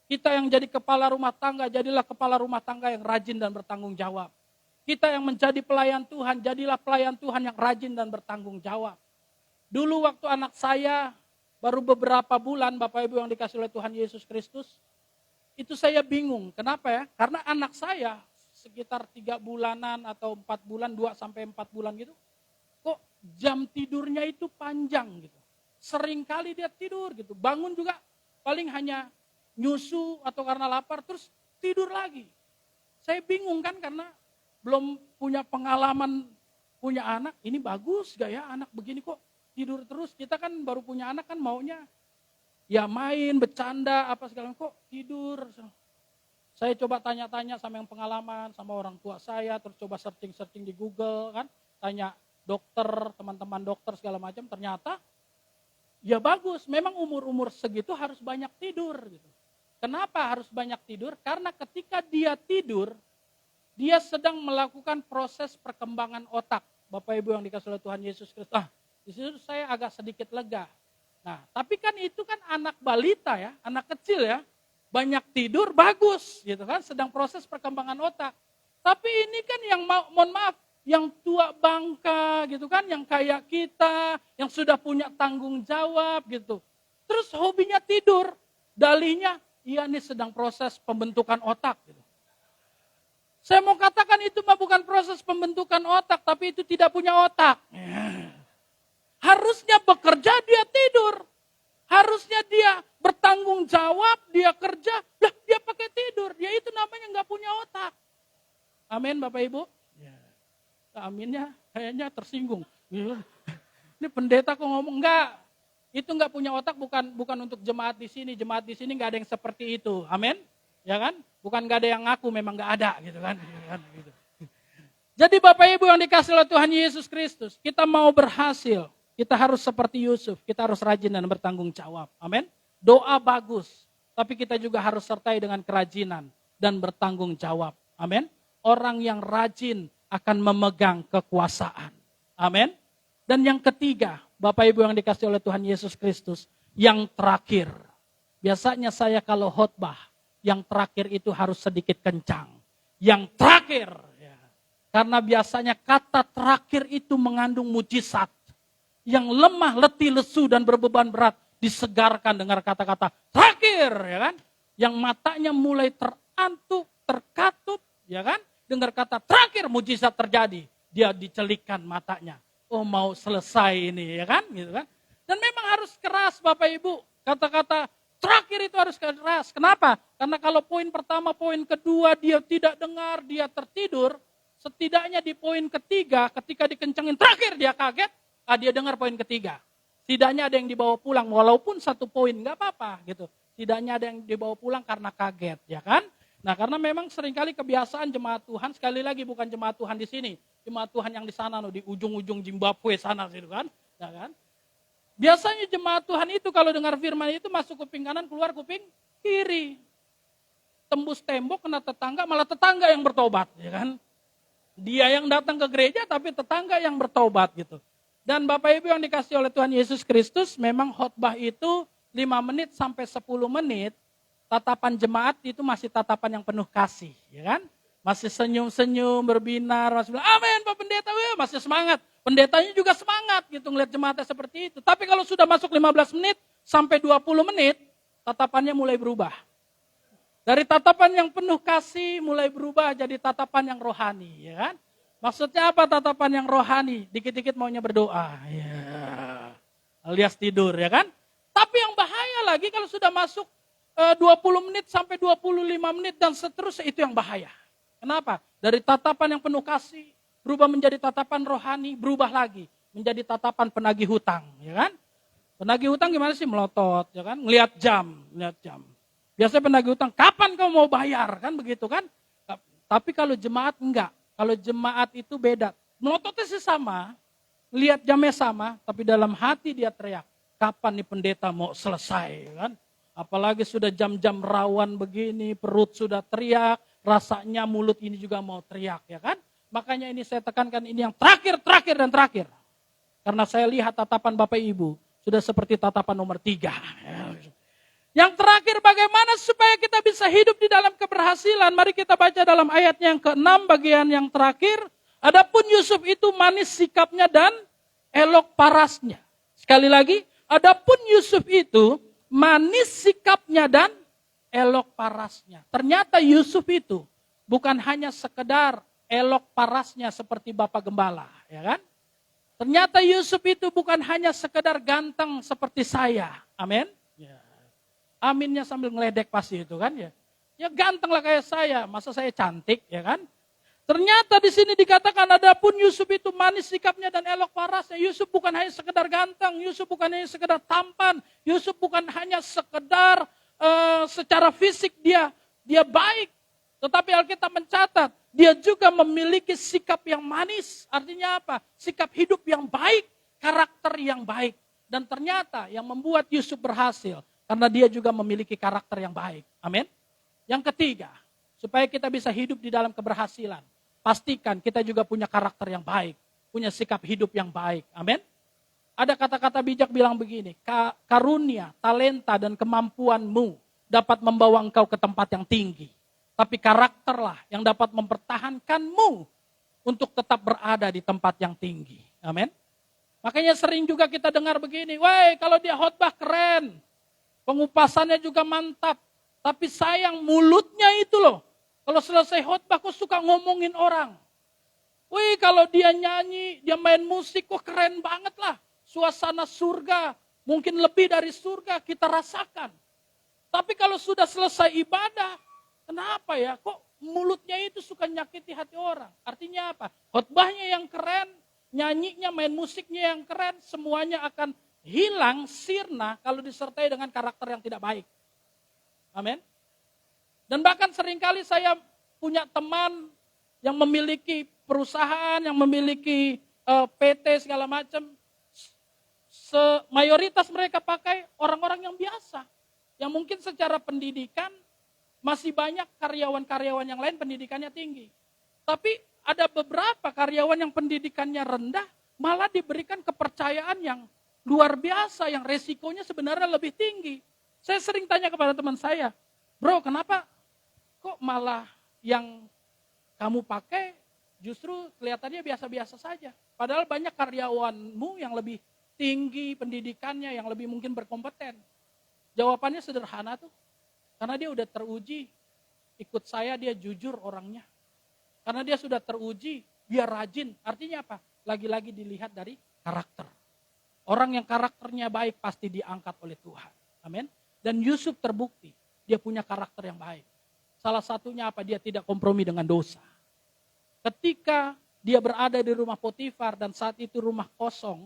kita yang jadi kepala rumah tangga, jadilah kepala rumah tangga yang rajin dan bertanggung jawab. Kita yang menjadi pelayan Tuhan, jadilah pelayan Tuhan yang rajin dan bertanggung jawab. Dulu waktu anak saya baru beberapa bulan, Bapak Ibu yang dikasih oleh Tuhan Yesus Kristus, itu saya bingung. Kenapa ya? Karena anak saya sekitar 3 bulanan atau 4 bulan, 2-4 bulan gitu, kok jam tidurnya itu panjang gitu. Sering kali dia tidur gitu, bangun juga paling hanya nyusu atau karena lapar, terus tidur lagi. Saya bingung kan karena belum punya pengalaman punya anak, ini bagus gak ya anak begini kok tidur terus. Kita kan baru punya anak kan maunya ya main, bercanda, apa segala kok tidur. Saya coba tanya-tanya sama yang pengalaman, sama orang tua saya, terus coba searching di Google kan, tanya dokter, teman-teman dokter segala macam, ternyata ya bagus, memang umur-umur segitu harus banyak tidur gitu. Kenapa harus banyak tidur? Karena ketika dia tidur, dia sedang melakukan proses perkembangan otak. Bapak Ibu yang dikasih oleh Tuhan Yesus Kristus. Di situ saya agak sedikit lega. Nah, tapi kan itu kan anak balita ya, anak kecil ya. Banyak tidur bagus gitu kan, sedang proses perkembangan otak. Tapi ini kan yang mohon maaf, yang tua bangka gitu kan, yang kayak kita, yang sudah punya tanggung jawab gitu. Terus hobinya tidur, dalihnya, iya ini sedang proses pembentukan otak gitu. Saya mau katakan itu mah bukan proses pembentukan otak, tapi itu tidak punya otak. Harusnya bekerja, dia tidur. Harusnya dia bertanggung jawab, dia kerja, lah dia pakai tidur. Ya itu namanya nggak punya otak. Amin Bapak Ibu. Aminnya kayaknya tersinggung. Ini pendeta kok ngomong enggak. Itu enggak punya otak bukan untuk jemaat di sini. Jemaat di sini enggak ada yang seperti itu. Amin. Ya kan? Bukan enggak ada yang ngaku, memang enggak ada gitu kan. Jadi Bapak Ibu yang dikasih oleh Tuhan Yesus Kristus, kita mau berhasil, kita harus seperti Yusuf, kita harus rajin dan bertanggung jawab. Amin. Doa bagus, tapi kita juga harus sertai dengan kerajinan dan bertanggung jawab. Amin. Orang yang rajin akan memegang kekuasaan. Amin. Dan yang ketiga, Bapak Ibu yang dikasih oleh Tuhan Yesus Kristus, yang terakhir. Biasanya saya kalau khotbah, yang terakhir itu harus sedikit kencang. Yang terakhir. Ya. Karena biasanya kata terakhir itu mengandung mujizat. Yang lemah, letih, lesu, dan berbeban berat disegarkan dengar kata-kata terakhir. Ya kan? Yang matanya mulai terantuk, terkatup. Ya kan? Dengar kata terakhir, mujizat terjadi. Dia dicelikkan matanya. Oh, mau selesai ini, ya kan? Gitu kan? Dan memang harus keras Bapak Ibu. Kata-kata terakhir itu harus keras. Kenapa? Karena kalau poin pertama, poin kedua dia tidak dengar, dia tertidur. Setidaknya di poin ketiga, ketika dikencengin terakhir dia kaget, dia dengar poin ketiga. Setidaknya ada yang dibawa pulang, walaupun satu poin, nggak apa-apa gitu. Setidaknya ada yang dibawa pulang karena kaget, ya kan? Nah, karena memang seringkali kebiasaan jemaat Tuhan, sekali lagi bukan jemaat Tuhan di sini, jemaat Tuhan yang di sana, di ujung-ujung Zimbabwe sana, gitu kan? Ya kan? Biasanya jemaat Tuhan itu kalau dengar firman itu masuk kuping kanan, keluar kuping kiri. Tembus tembok, kena tetangga, malah tetangga yang bertobat, ya kan? Dia yang datang ke gereja, tapi tetangga yang bertobat gitu. Dan Bapak Ibu yang dikasih oleh Tuhan Yesus Kristus, memang khotbah itu 5 menit sampai 10 menit, tatapan jemaat itu masih tatapan yang penuh kasih, ya kan? Masih senyum-senyum, berbinar, masih bilang, amin Pak Pendeta, masih semangat. Pendetanya juga semangat gitu ngeliat jemaatnya seperti itu. Tapi kalau sudah masuk 15 menit sampai 20 menit, tatapannya mulai berubah. Dari tatapan yang penuh kasih mulai berubah jadi tatapan yang rohani, ya kan? Maksudnya apa tatapan yang rohani? Dikit-dikit maunya berdoa, ya. Alias tidur, ya kan? Tapi yang bahaya lagi kalau sudah masuk 20 menit sampai 25 menit dan seterusnya, itu yang bahaya. Kenapa? Dari tatapan yang penuh kasih, berubah menjadi tatapan rohani, berubah lagi. Menjadi tatapan penagih hutang, ya kan? Penagih hutang gimana sih? Melotot, ya kan? Ngelihat jam. Biasanya penagih hutang, kapan kamu mau bayar? Kan begitu kan? Tapi kalau jemaat enggak. Kalau jemaat itu beda. Melototnya sih sama, lihat jamnya sama, tapi dalam hati dia teriak, kapan nih pendeta mau selesai, kan? Apalagi sudah jam-jam rawan begini, perut sudah teriak, rasanya mulut ini juga mau teriak, ya kan? Makanya ini saya tekankan, ini yang terakhir, dan terakhir. Karena saya lihat tatapan Bapak Ibu, sudah seperti tatapan nomor 3. Yang terakhir, bagaimana supaya kita bisa hidup di dalam keberhasilan? Mari kita baca dalam ayatnya yang ke-6, bagian yang terakhir. Adapun Yusuf itu manis sikapnya dan elok parasnya. Sekali lagi, adapun Yusuf itu manis sikapnya dan elok parasnya. Ternyata Yusuf itu bukan hanya sekedar elok parasnya seperti Bapak Gembala, ya kan? Ternyata Yusuf itu bukan hanya sekedar ganteng seperti saya. Amin. Ya. Aminnya sambil ngeledek pasti itu kan ya. Ya ganteng lah kayak saya, masa saya cantik, ya kan? Ternyata di sini dikatakan adapun Yusuf itu manis sikapnya dan elok parasnya. Yusuf bukan hanya sekedar ganteng, Yusuf bukan hanya sekedar tampan, Yusuf bukan hanya sekedar secara fisik dia baik. Tetapi Alkitab mencatat, dia juga memiliki sikap yang manis. Artinya apa? Sikap hidup yang baik, karakter yang baik. Dan ternyata yang membuat Yusuf berhasil, karena dia juga memiliki karakter yang baik. Amin. Yang ketiga, supaya kita bisa hidup di dalam keberhasilan, pastikan kita juga punya karakter yang baik, punya sikap hidup yang baik. Amin. Ada kata-kata bijak bilang begini, karunia, talenta, dan kemampuanmu dapat membawa engkau ke tempat yang tinggi. Tapi karakterlah yang dapat mempertahankanmu untuk tetap berada di tempat yang tinggi. Amin. Makanya sering juga kita dengar begini, woi kalau dia khotbah keren, pengupasannya juga mantap, tapi sayang mulutnya itu loh. Kalau selesai khotbah kok suka ngomongin orang. Wih kalau dia nyanyi, dia main musik kok keren banget lah. Suasana surga, mungkin lebih dari surga kita rasakan. Tapi kalau sudah selesai ibadah, kenapa ya kok mulutnya itu suka nyakiti hati orang. Artinya apa? Khotbahnya yang keren, nyanyinya, main musiknya yang keren, semuanya akan hilang, sirna kalau disertai dengan karakter yang tidak baik. Amin. Dan bahkan seringkali saya punya teman yang memiliki perusahaan, yang memiliki PT segala macam. Mayoritas mereka pakai orang-orang yang biasa. Yang mungkin secara pendidikan masih banyak karyawan-karyawan yang lain pendidikannya tinggi. Tapi ada beberapa karyawan yang pendidikannya rendah malah diberikan kepercayaan yang luar biasa yang resikonya sebenarnya lebih tinggi. Saya sering tanya kepada teman saya, bro kenapa kok malah yang kamu pakai justru kelihatannya biasa-biasa saja. Padahal banyak karyawanmu yang lebih tinggi pendidikannya, yang lebih mungkin berkompeten. Jawabannya sederhana tuh, karena dia udah teruji, ikut saya dia jujur orangnya. Karena dia sudah teruji, dia rajin. Artinya apa? Lagi-lagi dilihat dari karakter. Orang yang karakternya baik pasti diangkat oleh Tuhan. Amin. Dan Yusuf terbukti, dia punya karakter yang baik. Salah satunya apa? Dia tidak kompromi dengan dosa. Ketika dia berada di rumah Potifar dan saat itu rumah kosong,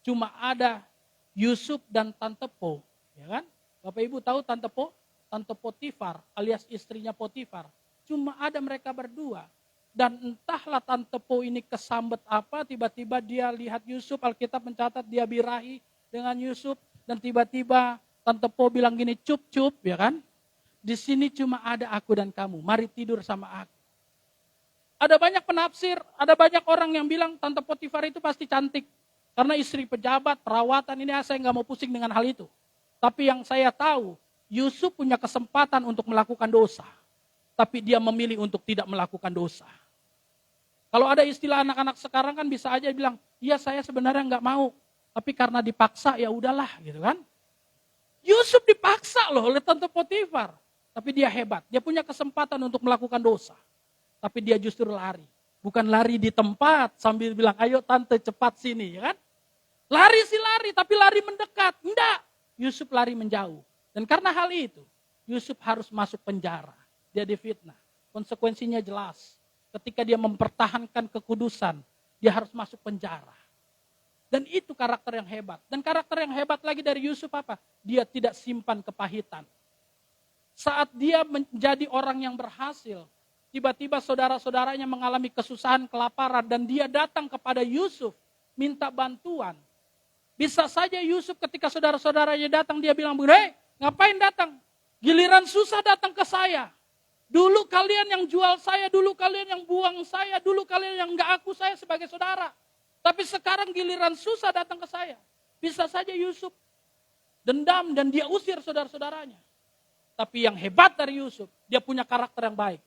cuma ada Yusuf dan Tante Po, ya kan? Bapak Ibu tahu Tante Po? Tante Potifar alias istrinya Potifar. Cuma ada mereka berdua. Dan entahlah Tante Po ini kesambet apa, tiba-tiba dia lihat Yusuf, Alkitab mencatat dia birahi dengan Yusuf. Dan tiba-tiba Tante Po bilang gini, cup-cup, ya kan? Di sini cuma ada aku dan kamu, mari tidur sama aku. Ada banyak penafsir, ada banyak orang yang bilang Tante Potifar itu pasti cantik. Karena istri pejabat, perawatan, ini saya nggak mau pusing dengan hal itu. Tapi yang saya tahu, Yusuf punya kesempatan untuk melakukan dosa. Tapi dia memilih untuk tidak melakukan dosa. Kalau ada istilah anak-anak sekarang kan bisa aja bilang, iya saya sebenarnya nggak mau. Tapi karena dipaksa ya udahlah gitu kan. Yusuf dipaksa loh oleh Tante Potifar. Tapi dia hebat, dia punya kesempatan untuk melakukan dosa. Tapi dia justru lari. Bukan lari di tempat sambil bilang, ayo tante cepat sini ya kan. Lari sih lari, tapi lari mendekat. Enggak. Yusuf lari menjauh. Dan karena hal itu, Yusuf harus masuk penjara. Dia difitnah. Konsekuensinya jelas. Ketika dia mempertahankan kekudusan, dia harus masuk penjara. Dan itu karakter yang hebat. Dan karakter yang hebat lagi dari Yusuf apa? Dia tidak simpan kepahitan. Saat dia menjadi orang yang berhasil, tiba-tiba saudara-saudaranya mengalami kesusahan, kelaparan, dan dia datang kepada Yusuf, minta bantuan. Bisa saja Yusuf ketika saudara-saudaranya datang, dia bilang, hei, ngapain datang? Giliran susah datang ke saya. Dulu kalian yang jual saya, dulu kalian yang buang saya, dulu kalian yang gak aku saya sebagai saudara. Tapi sekarang giliran susah datang ke saya. Bisa saja Yusuf dendam dan dia usir saudara-saudaranya. Tapi yang hebat dari Yusuf, dia punya karakter yang baik.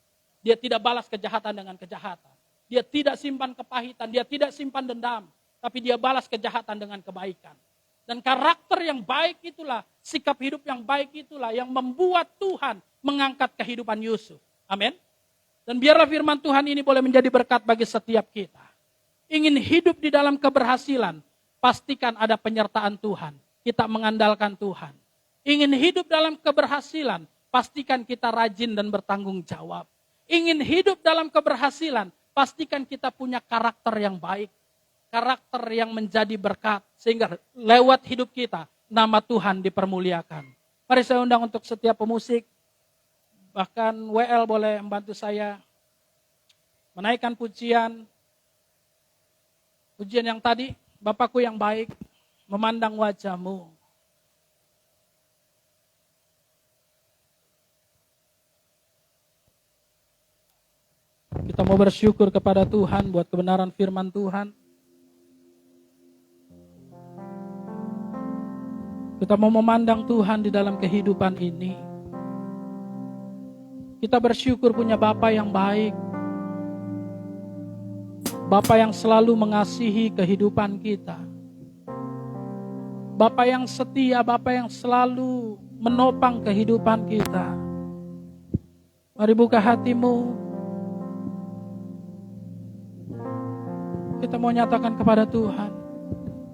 Dia tidak balas kejahatan dengan kejahatan. Dia tidak simpan kepahitan, dia tidak simpan dendam. Tapi dia balas kejahatan dengan kebaikan. Dan karakter yang baik itulah, sikap hidup yang baik itulah yang membuat Tuhan mengangkat kehidupan Yusuf. Amin. Dan biarlah firman Tuhan ini boleh menjadi berkat bagi setiap kita. Ingin hidup di dalam keberhasilan, pastikan ada penyertaan Tuhan. Kita mengandalkan Tuhan. Ingin hidup dalam keberhasilan, pastikan kita rajin dan bertanggung jawab. Ingin hidup dalam keberhasilan, pastikan kita punya karakter yang baik. Karakter yang menjadi berkat. Sehingga lewat hidup kita, nama Tuhan dipermuliakan. Mari saya undang untuk setiap pemusik. Bahkan WL boleh membantu saya menaikkan pujian. Pujian yang tadi, Bapakku yang baik, memandang wajah-Mu. Kita mau bersyukur kepada Tuhan buat kebenaran firman Tuhan. Kita mau memandang Tuhan di dalam kehidupan ini. Kita bersyukur punya Bapa yang baik. Bapa yang selalu mengasihi kehidupan kita. Bapa yang setia, Bapa yang selalu menopang kehidupan kita. Mari buka hatimu. Kita mau nyatakan kepada Tuhan.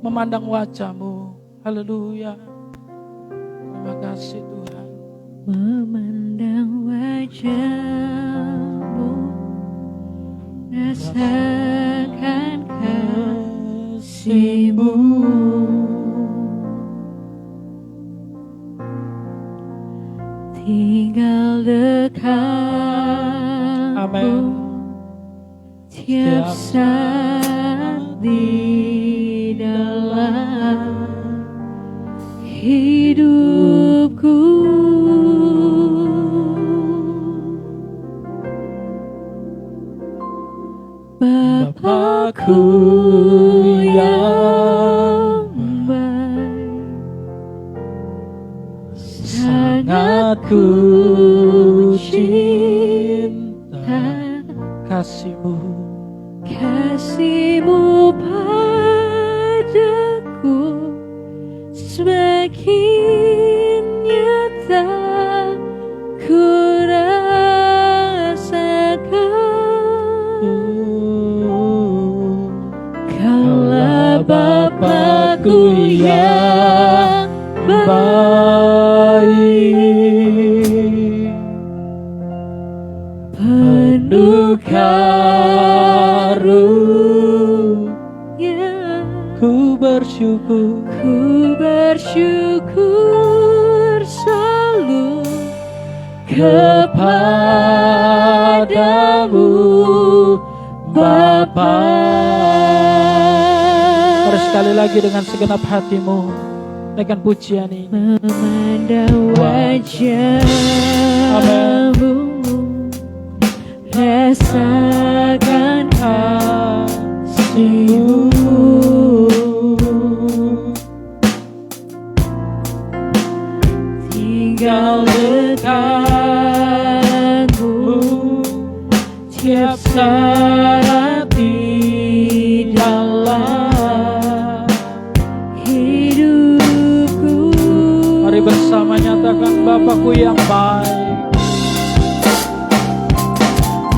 Memandang wajah-Mu. Haleluya. Terima kasih Tuhan. Memandang wajah-Mu, rasakan kasih-Mu, tinggal dekatmu tiap saat di dalam hidupku. Bapakku yang baik, kasih-Mu. Kasih-Mu padaku semakin nyata ku rasakan. Kaulah Bapa-Ku yang baik, penuh karunia. Ku bersyukur selalu kepadamu Bapa. Mari sekali lagi dengan segenap hatimu naikkan pujian ini. Memandang wajah-Mu, rasakan kasih-Mu. Tinggal dekatmu tiap saat di dalam hidupku. Mari bersama nyatakan Bapa-Ku yang baik.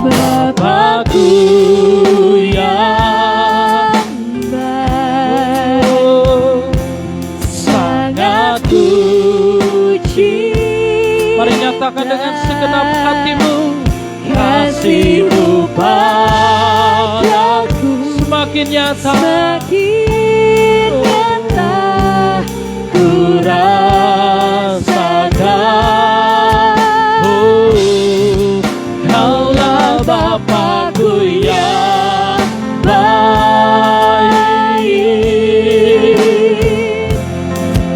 Bapa-Ku yang baik, sangat ku cinta. Mari nyatakan dengan segenap hatimu. Kasih-Mu padaku Semakin nyata ku rasakan. Oh, Kaulah Bapa-Ku yang baik,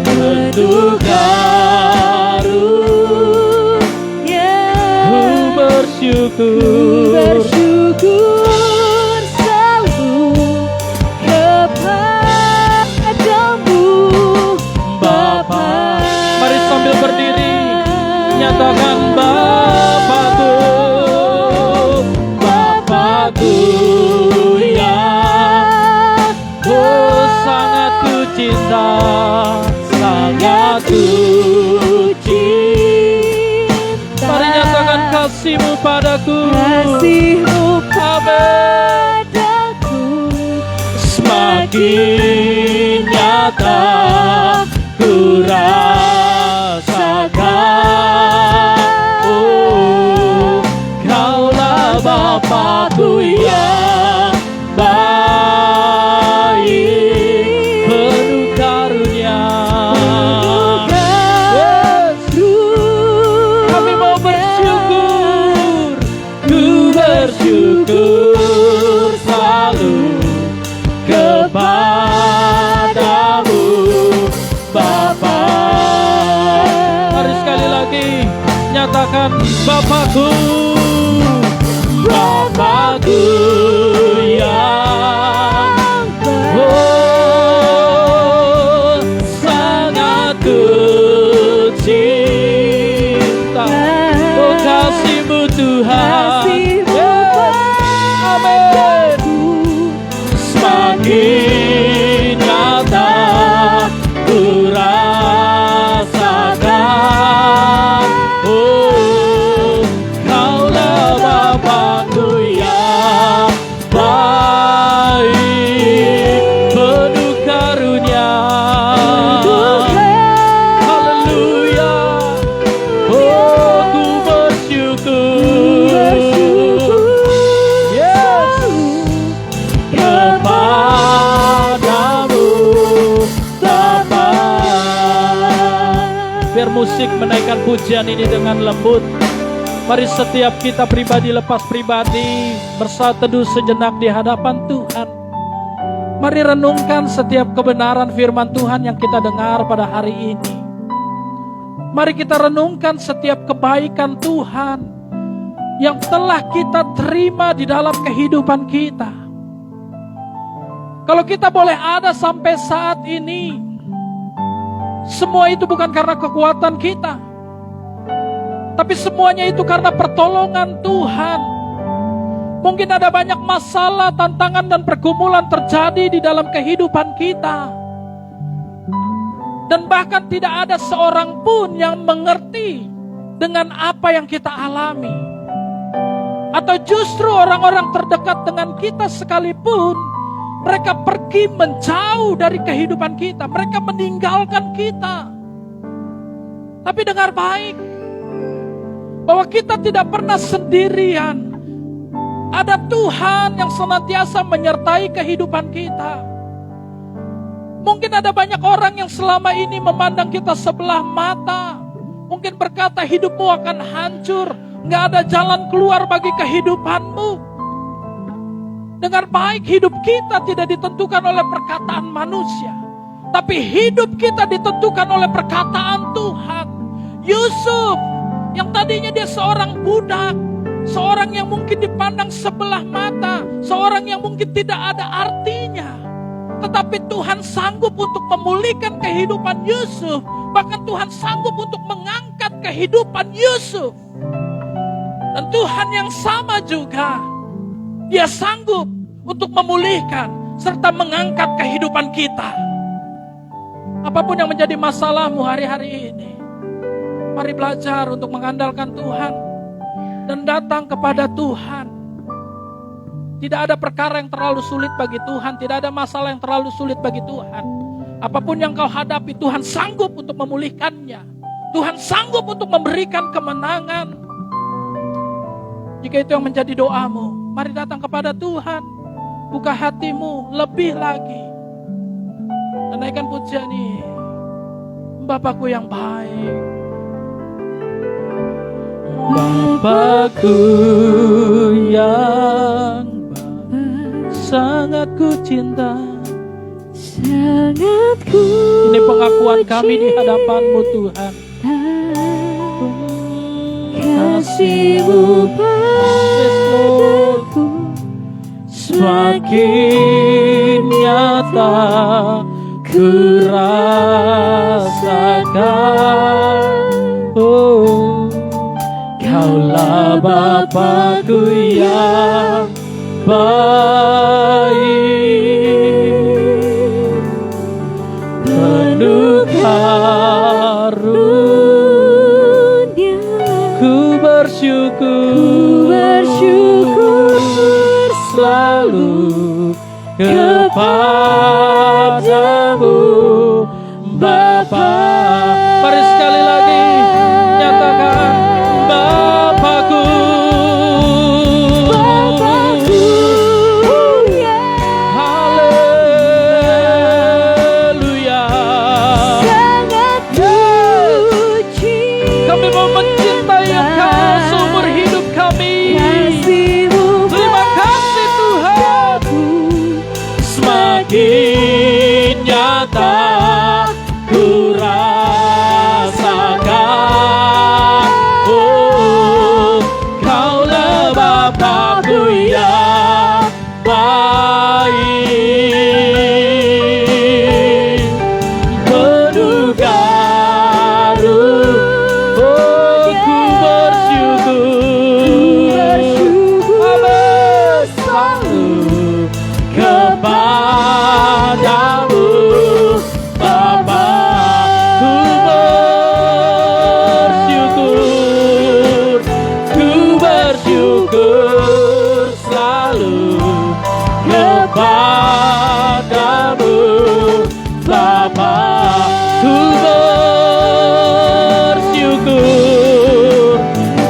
penuh karunia. Ku bersyukur selalu kepadamu Bapa. Mari sambil berdiri nyatakan Bapa-Ku yang sangat ku cinta, sangat ku cinta. Mari nyatakan kasih-Mu padaku. Kasih-Mu padaku semakin nyata ku rasakan. Oh, Kaulah Bapa-Ku yang baik, penuh karunia. Kami mau bersyukur, ku bersyukur selalu kepadamu Bapa. Mari sekali lagi nyatakan Bapa-Ku yang sangat ku cinta. Oh, kasih-Mu Tuhan, amin. Semakin nyata ku rasakan. Oh, Kaulah Bapa-Ku yang baik, penuh karunia. Haleluya. Oh, ku bersyukur. Yes. Kepadamu Bapa. Biar musik menaikkan pujian ini dengan lembut. Mari setiap kita pribadi lepas pribadi bersatu teduh sejenak di hadapan Tuhan. Mari renungkan setiap kebenaran firman Tuhan yang kita dengar pada hari ini. Mari kita renungkan setiap kebaikan Tuhan yang telah kita terima di dalam kehidupan kita. Kalau kita boleh ada sampai saat ini, semua itu bukan karena kekuatan kita, tapi semuanya itu karena pertolongan Tuhan. Mungkin ada banyak masalah, tantangan, dan pergumulan terjadi di dalam kehidupan kita. Dan bahkan tidak ada seorang pun yang mengerti dengan apa yang kita alami. Atau justru orang-orang terdekat dengan kita sekalipun, mereka pergi menjauh dari kehidupan kita. Mereka meninggalkan kita. Tapi dengar baik, bahwa kita tidak pernah sendirian. Ada Tuhan yang senantiasa menyertai kehidupan kita. Mungkin ada banyak orang yang selama ini memandang kita sebelah mata. Mungkin berkata hidupmu akan hancur. Gak ada jalan keluar bagi kehidupanmu. Dengar baik, hidup kita tidak ditentukan oleh perkataan manusia. Tapi hidup kita ditentukan oleh perkataan Tuhan. Yusuf, yang tadinya dia seorang budak, seorang yang mungkin dipandang sebelah mata, seorang yang mungkin tidak ada artinya. Tetapi Tuhan sanggup untuk memulihkan kehidupan Yusuf. Bahkan Tuhan sanggup untuk mengangkat kehidupan Yusuf. Dan Tuhan yang sama juga, Dia sanggup untuk memulihkan serta mengangkat kehidupan kita. Apapun yang menjadi masalahmu hari-hari ini, mari belajar untuk mengandalkan Tuhan dan datang kepada Tuhan. Tidak ada perkara yang terlalu sulit bagi Tuhan. Tidak ada masalah yang terlalu sulit bagi Tuhan. Apapun yang kau hadapi, Tuhan sanggup untuk memulihkannya. Tuhan sanggup untuk memberikan kemenangan. Jika itu yang menjadi doamu, mari datang kepada Tuhan. Buka hatimu lebih lagi. Dan naikkan pujian ini. Bapakku yang baik, Bapakku yang baik, sangat ku cinta. Sangat ku Ini pengakuan kami di hadapan-Mu Tuhan. Kasih-Mu padaku semakin nyata ku rasakan. Oh, Kaulah Bapakku yang baik, penuh karunia. Ku bersyukur selalu kepadamu, Bapa. Mari sekali lagi nyatakan, Bapakku, Bapakku yang haleluya. sangat ku cinta. Kami mau mencintai Engkau seumur hidup kami. Kasih-Mu Terima kasih Tuhan. Semakin nyata ku rasakan. Oh, Kaulah Bapakku yang baik, penuh karunia. Oh, ku bersyukur selalu kepadamu, Bapa. Ku bersyukur selalu kepadamu, Bapa.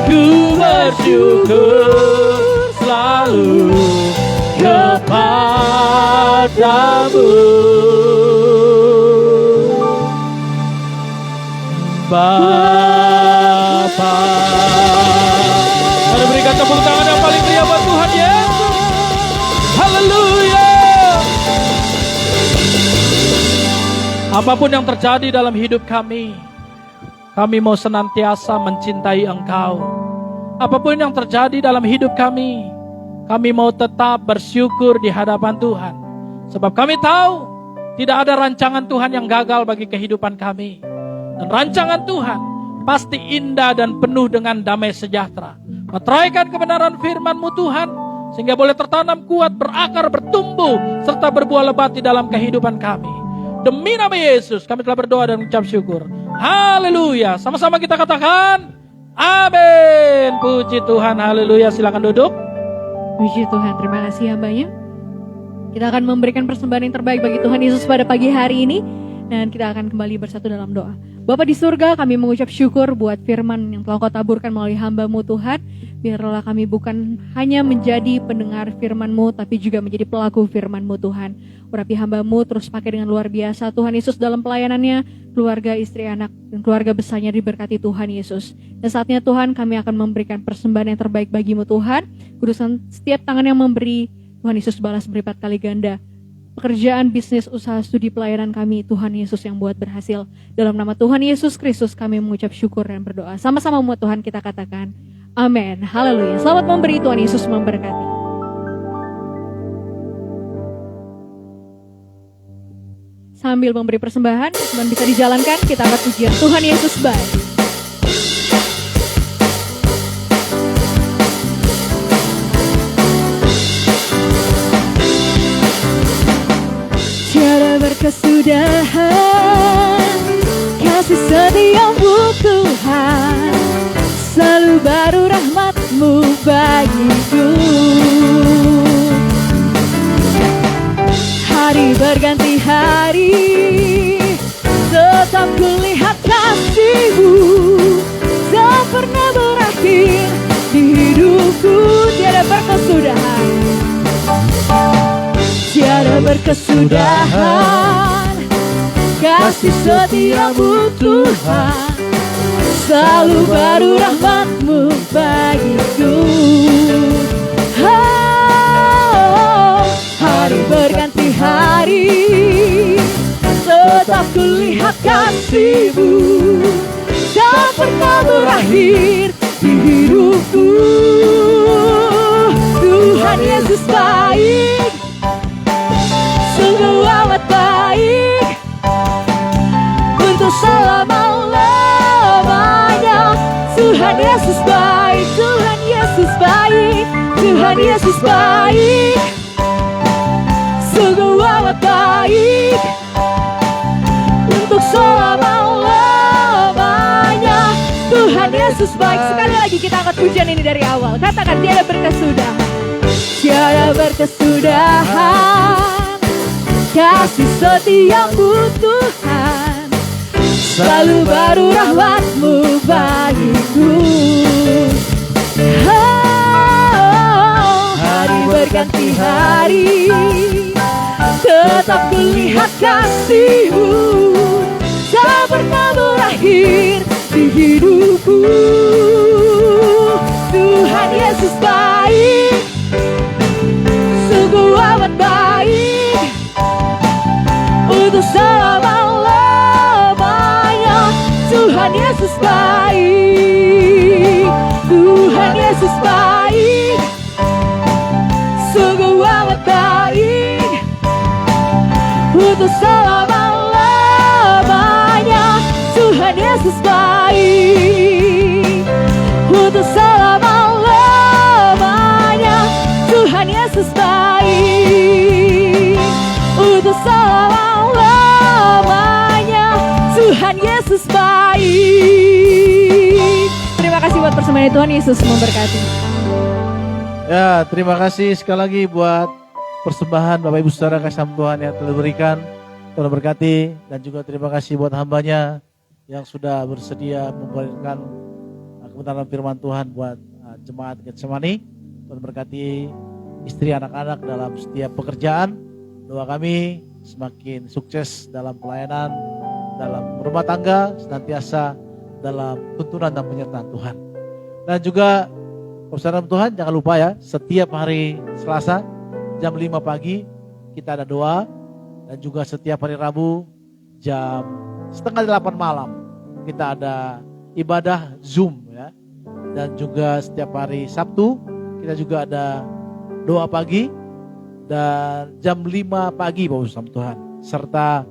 Ku bersyukur selalu kepadamu, Bapa. Mari berikan tepuk tangan yang paling meriah buat Tuhan Yesus. Haleluya. Apapun yang terjadi dalam hidup kami mau senantiasa mencintai Engkau. Apapun yang terjadi dalam hidup kami mau tetap bersyukur di hadapan Tuhan. Sebab kami tahu tidak ada rancangan Tuhan yang gagal bagi kehidupan kami. Dan rancangan Tuhan pasti indah dan penuh dengan damai sejahtera. Meteraikan kebenaran firman-Mu Tuhan, sehingga boleh tertanam kuat, berakar, bertumbuh, serta berbuah lebat di dalam kehidupan kami. Demi nama Yesus kami telah berdoa dan mengucap syukur. Haleluya. Sama-sama kita katakan amin. Puji Tuhan, haleluya. Silakan duduk. Puji Tuhan, terima kasih hambanya. Kita akan memberikan persembahan yang terbaik bagi Tuhan Yesus pada pagi hari ini. Dan kita akan kembali bersatu dalam doa. Bapa di surga, kami mengucap syukur buat firman yang telah Kau taburkan melalui hamba-Mu Tuhan. Biarlah kami bukan hanya menjadi pendengar firman-Mu, tapi juga menjadi pelaku firman-Mu Tuhan. Urapi hamba-Mu terus pakai dengan luar biasa Tuhan Yesus dalam pelayanannya, keluarga, istri, anak, dan keluarga besarnya diberkati Tuhan Yesus. Dan saatnya Tuhan kami akan memberikan persembahan yang terbaik bagi-Mu Tuhan. Kudusan setiap tangan yang memberi, Tuhan Yesus balas berlipat kali ganda. Pekerjaan, bisnis, usaha, studi, pelayanan kami, Tuhan Yesus yang buat berhasil. Dalam nama Tuhan Yesus Kristus kami mengucap syukur dan berdoa. Sama-sama umat Tuhan kita katakan, amin. Haleluya. Selamat memberi, Tuhan Yesus memberkati. Sambil memberi persembahan bisa dijalankan, kita angkat pujian. Tuhan Yesus baik. Tiada berkesudahan kasih setia-Mu Tuhan, selalu baru rahmat-Mu bagiku. Hari berganti hari, tetap kulihat kasih-Mu, tak pernah berakhir di hidupku. Tiada berkesudahan, tiada berkesudahan kasih setia-Mu Tuhan, selalu baru rahmat-Mu bagiku. Oh, hari berganti hari, tetap kulihat kasih-Mu, tak pernah berakhir di hidupku. Tuhan Yesus baik, sungguh amat baik, untuk selama-lamanya. Tuhan Yesus baik, Tuhan Yesus baik, Tuhan Yesus baik, sungguh amat baik, untuk selama-lamanya. Tuhan Yesus baik. Sekali lagi kita angkat pujian ini dari awal. Katakan tiada berkesudahan, tiada berkesudahan kasih setia-Mu Tuhan, selalu baru rahmat-Mu bagiku. Oh, hari berganti hari, tetap kulihat kasih-Mu, tak pernah berakhir di hidupku. Tuhan Yesus baik, sungguh amat baik, untuk selama-lamanya. Tuhan Yesus baik, Tuhan Yesus baik, sungguh amat baik, untuk selama-lamanya. Tuhan Yesus baik, untuk selama-lamanya. Tuhan Yesus baik, untuk selama-lamanya. Tuhan Yesus baik. Terima kasih buat persembahan Tuhan Yesus memberkati. Ya, terima kasih sekali lagi buat persembahan Bapak Ibu Saudara kasih Tuhan yang telah berikan. Tuhan berkati, dan juga terima kasih buat hambanya yang sudah bersedia memberikan kebenaran firman Tuhan buat jemaat Getsemani. Tuhan berkati istri anak-anak dalam setiap pekerjaan. Doa kami semakin sukses dalam pelayanan, dalam rumah tangga, senantiasa dalam tuntunan dan penyertaan Tuhan. Dan juga saudara Tuhan, jangan lupa ya, setiap hari Selasa jam 5 pagi kita ada doa, dan juga setiap hari Rabu jam 7:30 malam kita ada ibadah Zoom ya. Dan juga setiap hari Sabtu kita juga ada doa pagi dan jam 5 pagi Bapak Ibu Tuhan. Serta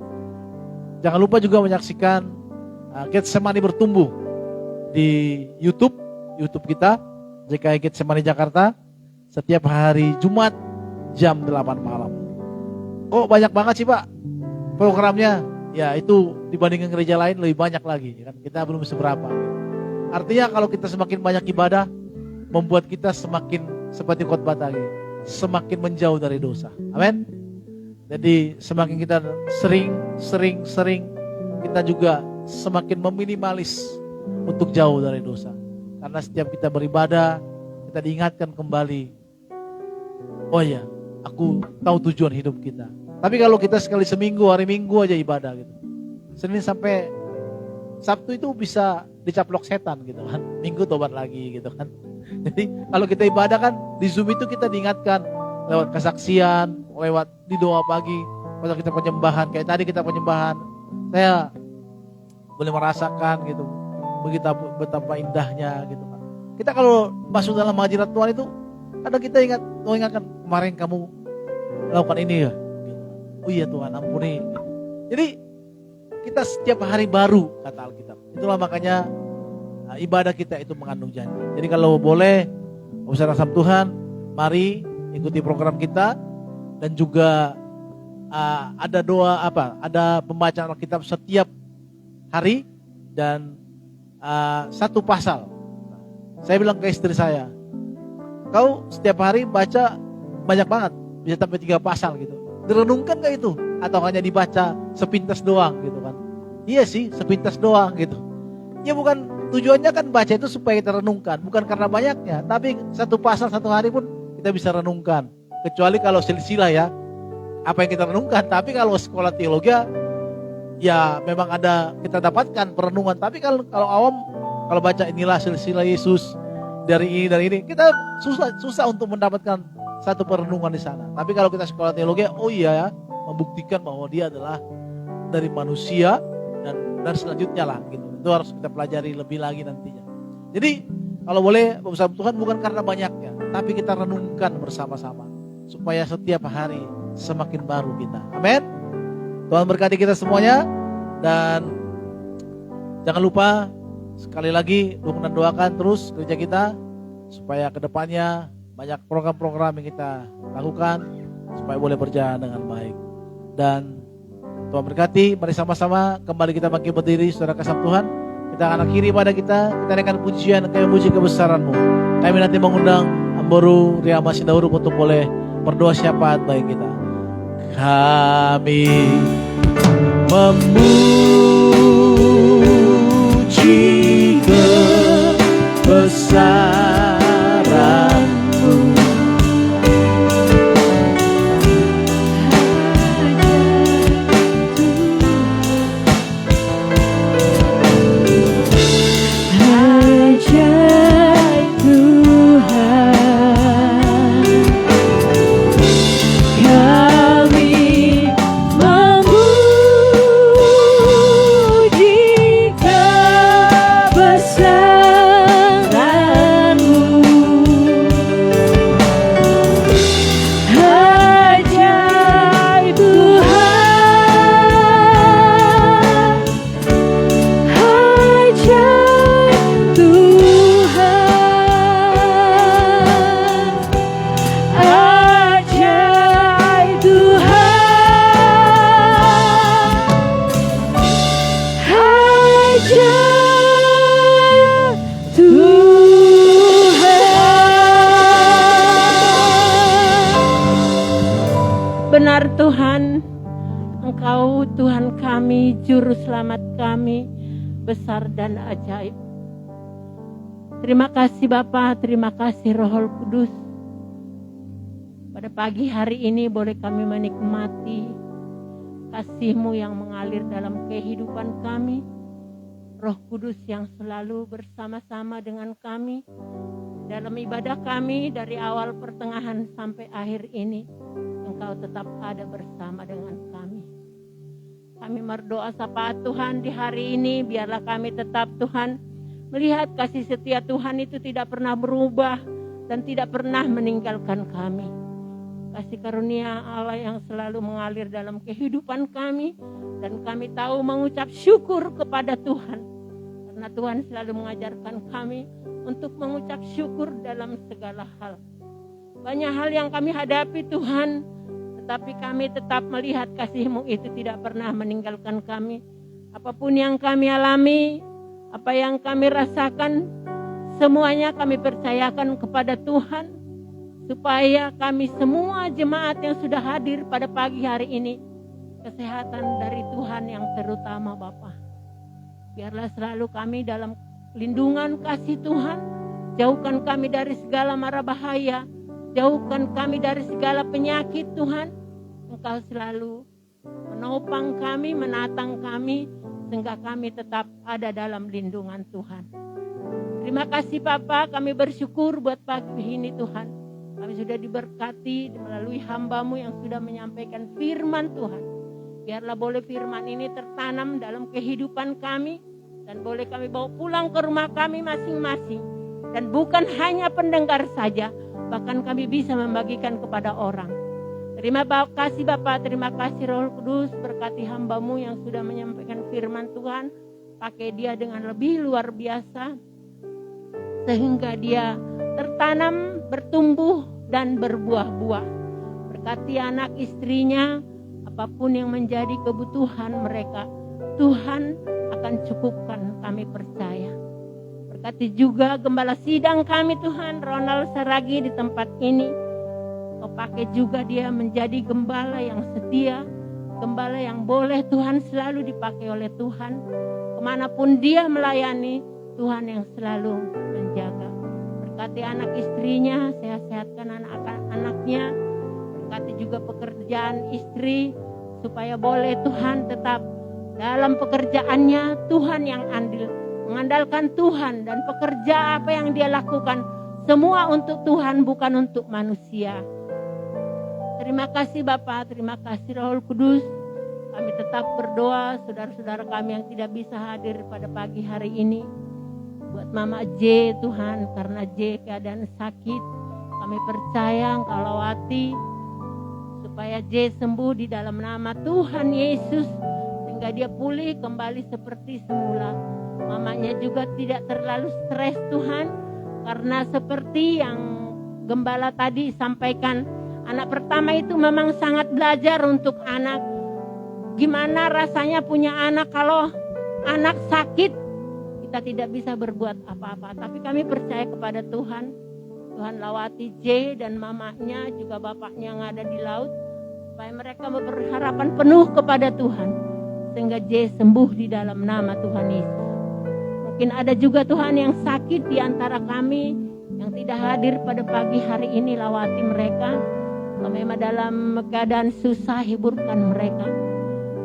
jangan lupa juga menyaksikan Getsemani bertumbuh di YouTube kita, JKI Getsemani Jakarta. setiap hari Jumat jam 8 malam. Kok banyak banget sih Pak programnya? Ya itu dibandingkan gereja lain lebih banyak lagi. Kan kita belum seberapa. Artinya kalau kita semakin banyak ibadah, membuat kita semakin seperti khotbah tadi, semakin menjauh dari dosa. Amin. Jadi semakin kita sering, kita juga semakin meminimalis untuk jauh dari dosa. Karena setiap kita beribadah, kita diingatkan kembali, oh ya, aku tahu tujuan hidup kita. Tapi kalau kita sekali seminggu, hari Minggu aja ibadah gitu, Senin sampai Sabtu itu bisa dicaplok setan gitu kan, Minggu tobat lagi gitu kan. Jadi kalau kita ibadah kan di Zoom itu kita diingatkan lewat kesaksian, lewat di doa pagi, waktu kita penyembahan, kayak tadi kita penyembahan, saya boleh merasakan gitu, begitu betapa indahnya gitu kan. Kita kalau masuk dalam hadirat Tuhan itu, kadang kita ingatkan kemarin kamu lakukan ini ya, gitu. Oh iya Tuhan ampuni. Gitu. Jadi kita setiap hari baru kata Alkitab. Itulah makanya ibadah kita itu mengandung janji. Jadi kalau boleh, Saudara kasih Tuhan, mari ikuti program kita dan juga ada doa ada pembacaan Alkitab setiap hari dan satu pasal. Saya bilang ke istri saya, kau setiap hari baca banyak banget, bisa sampai 3 pasal gitu. Direnungkan gak itu? Atau hanya dibaca sepintas doang gitu kan? Iya sih, sepintas doang gitu. Ya bukan, tujuannya kan baca itu supaya kita renungkan, bukan karena banyaknya, tapi satu pasal satu hari pun kita bisa renungkan. Kecuali kalau silsilah ya, apa yang kita renungkan. Tapi kalau sekolah teologi ya memang ada kita dapatkan perenungan. Tapi kalau awam, kalau baca inilah silsilah Yesus dari ini, kita susah untuk mendapatkan satu perenungan di sana. Tapi kalau kita sekolah teologi, oh iya ya, membuktikan bahwa dia adalah dari manusia dan selanjutnya lah gitu. Itu harus kita pelajari lebih lagi nantinya. Jadi kalau boleh bersama Tuhan bukan karena banyaknya, tapi kita renungkan bersama-sama supaya setiap hari semakin baru kita. Amin. Tuhan berkati kita semuanya dan jangan lupa sekali lagi doakan terus gereja kita supaya kedepannya banyak program-program yang kita lakukan supaya boleh berjalan dengan baik. Dan Tuhan berkati, mari sama-sama kembali kita bangkit berdiri, saudara kasih Tuhan. Kita akan akhiri pada kita naikkan pujian, kami memuji kebesaran-Mu. Kami nanti mengundang Amboru Riyama Sindauru untuk boleh berdoa syafaat bagi kita. Kami memuji kebesaran-Mu. Benar Tuhan, Engkau Tuhan kami, Juru Selamat kami, besar dan ajaib. Terima kasih Bapa, terima kasih Roh Kudus. Pada pagi hari ini boleh kami menikmati kasih-Mu yang mengalir dalam kehidupan kami. Roh Kudus yang selalu bersama-sama dengan kami dalam ibadah kami dari awal pertengahan sampai akhir ini. Engkau tetap ada bersama dengan kami. Kami berdoa sapa Tuhan di hari ini, biarlah kami tetap Tuhan melihat kasih setia Tuhan itu tidak pernah berubah dan tidak pernah meninggalkan kami. Kasih karunia Allah yang selalu mengalir dalam kehidupan kami, dan kami tahu mengucap syukur kepada Tuhan karena Tuhan selalu mengajarkan kami untuk mengucap syukur dalam segala hal. Banyak hal yang kami hadapi Tuhan, tetapi kami tetap melihat kasih-Mu itu tidak pernah meninggalkan kami. Apapun yang kami alami, apa yang kami rasakan, semuanya kami percayakan kepada Tuhan, supaya kami semua jemaat yang sudah hadir pada pagi hari ini, kesehatan dari Tuhan yang terutama Bapa. Biarlah selalu kami dalam lindungan kasih Tuhan, jauhkan kami dari segala mara bahaya, jauhkan kami dari segala penyakit Tuhan. Engkau selalu menopang kami, menatang kami, sehingga kami tetap ada dalam lindungan Tuhan. Terima kasih Bapa, kami bersyukur buat pagi ini Tuhan. Kami sudah diberkati melalui hamba-Mu yang sudah menyampaikan firman Tuhan. Biarlah boleh firman ini tertanam dalam kehidupan kami, dan boleh kami bawa pulang ke rumah kami masing-masing. Dan bukan hanya pendengar saja, bahkan kami bisa membagikan kepada orang. Terima kasih Bapa, terima kasih Roh Kudus, berkati hamba-Mu yang sudah menyampaikan firman Tuhan. Pakai dia dengan lebih luar biasa, sehingga dia tertanam, bertumbuh, dan berbuah-buah. Berkati anak istrinya, apapun yang menjadi kebutuhan mereka, Tuhan akan cukupkan, kami percaya. Berkati juga gembala sidang kami Tuhan, Ronald Saragi di tempat ini. Kau pakai juga dia menjadi gembala yang setia, gembala yang boleh Tuhan selalu dipakai oleh Tuhan. Kemanapun dia melayani, Tuhan yang selalu menjaga. Berkati anak istrinya, sehat-sehatkan anak-anaknya. Berkati juga pekerjaan istri, supaya boleh Tuhan tetap dalam pekerjaannya, Tuhan yang andil. Mengandalkan Tuhan, dan pekerja apa yang dia lakukan, semua untuk Tuhan, bukan untuk manusia. Terima kasih Bapa, terima kasih Roh Kudus. Kami tetap berdoa saudara-saudara kami yang tidak bisa hadir pada pagi hari ini. Buat Mama J Tuhan, karena J keadaan sakit, kami percaya Engkau lawati supaya J sembuh di dalam nama Tuhan Yesus, sehingga dia pulih kembali seperti semula. Mamanya juga tidak terlalu stres Tuhan, karena seperti yang gembala tadi sampaikan, anak pertama itu memang sangat belajar untuk anak. Gimana rasanya punya anak kalau anak sakit, kita tidak bisa berbuat apa-apa. Tapi kami percaya kepada Tuhan. Tuhan lawati J dan mamanya, juga bapaknya yang ada di laut, supaya mereka berharapan penuh kepada Tuhan, sehingga J sembuh di dalam nama Tuhan Yesus. Mungkin ada juga Tuhan yang sakit di antara kami, yang tidak hadir pada pagi hari ini, lawati mereka. Kalau memang dalam keadaan susah, hiburkan mereka.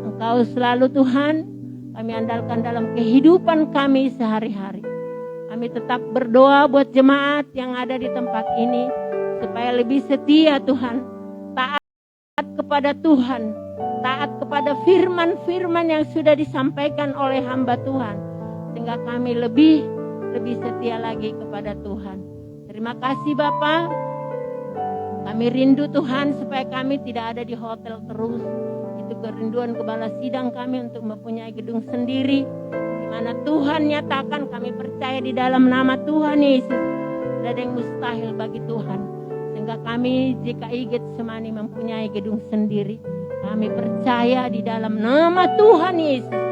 Engkau selalu Tuhan, kami andalkan dalam kehidupan kami sehari-hari. Kami tetap berdoa buat jemaat yang ada di tempat ini, supaya lebih setia Tuhan, taat kepada Tuhan, taat kepada firman-firman yang sudah disampaikan oleh hamba Tuhan, sehingga kami lebih setia lagi kepada Tuhan. Terima kasih Bapa. Kami rindu Tuhan supaya kami tidak ada di hotel terus. Itu kerinduan gembala sidang kami untuk mempunyai gedung sendiri, di mana Tuhan nyatakan, kami percaya di dalam nama Tuhan Yesus tidak ada yang mustahil bagi Tuhan. Sehingga kami JKI Getsemani mempunyai gedung sendiri. Kami percaya di dalam nama Tuhan Yesus.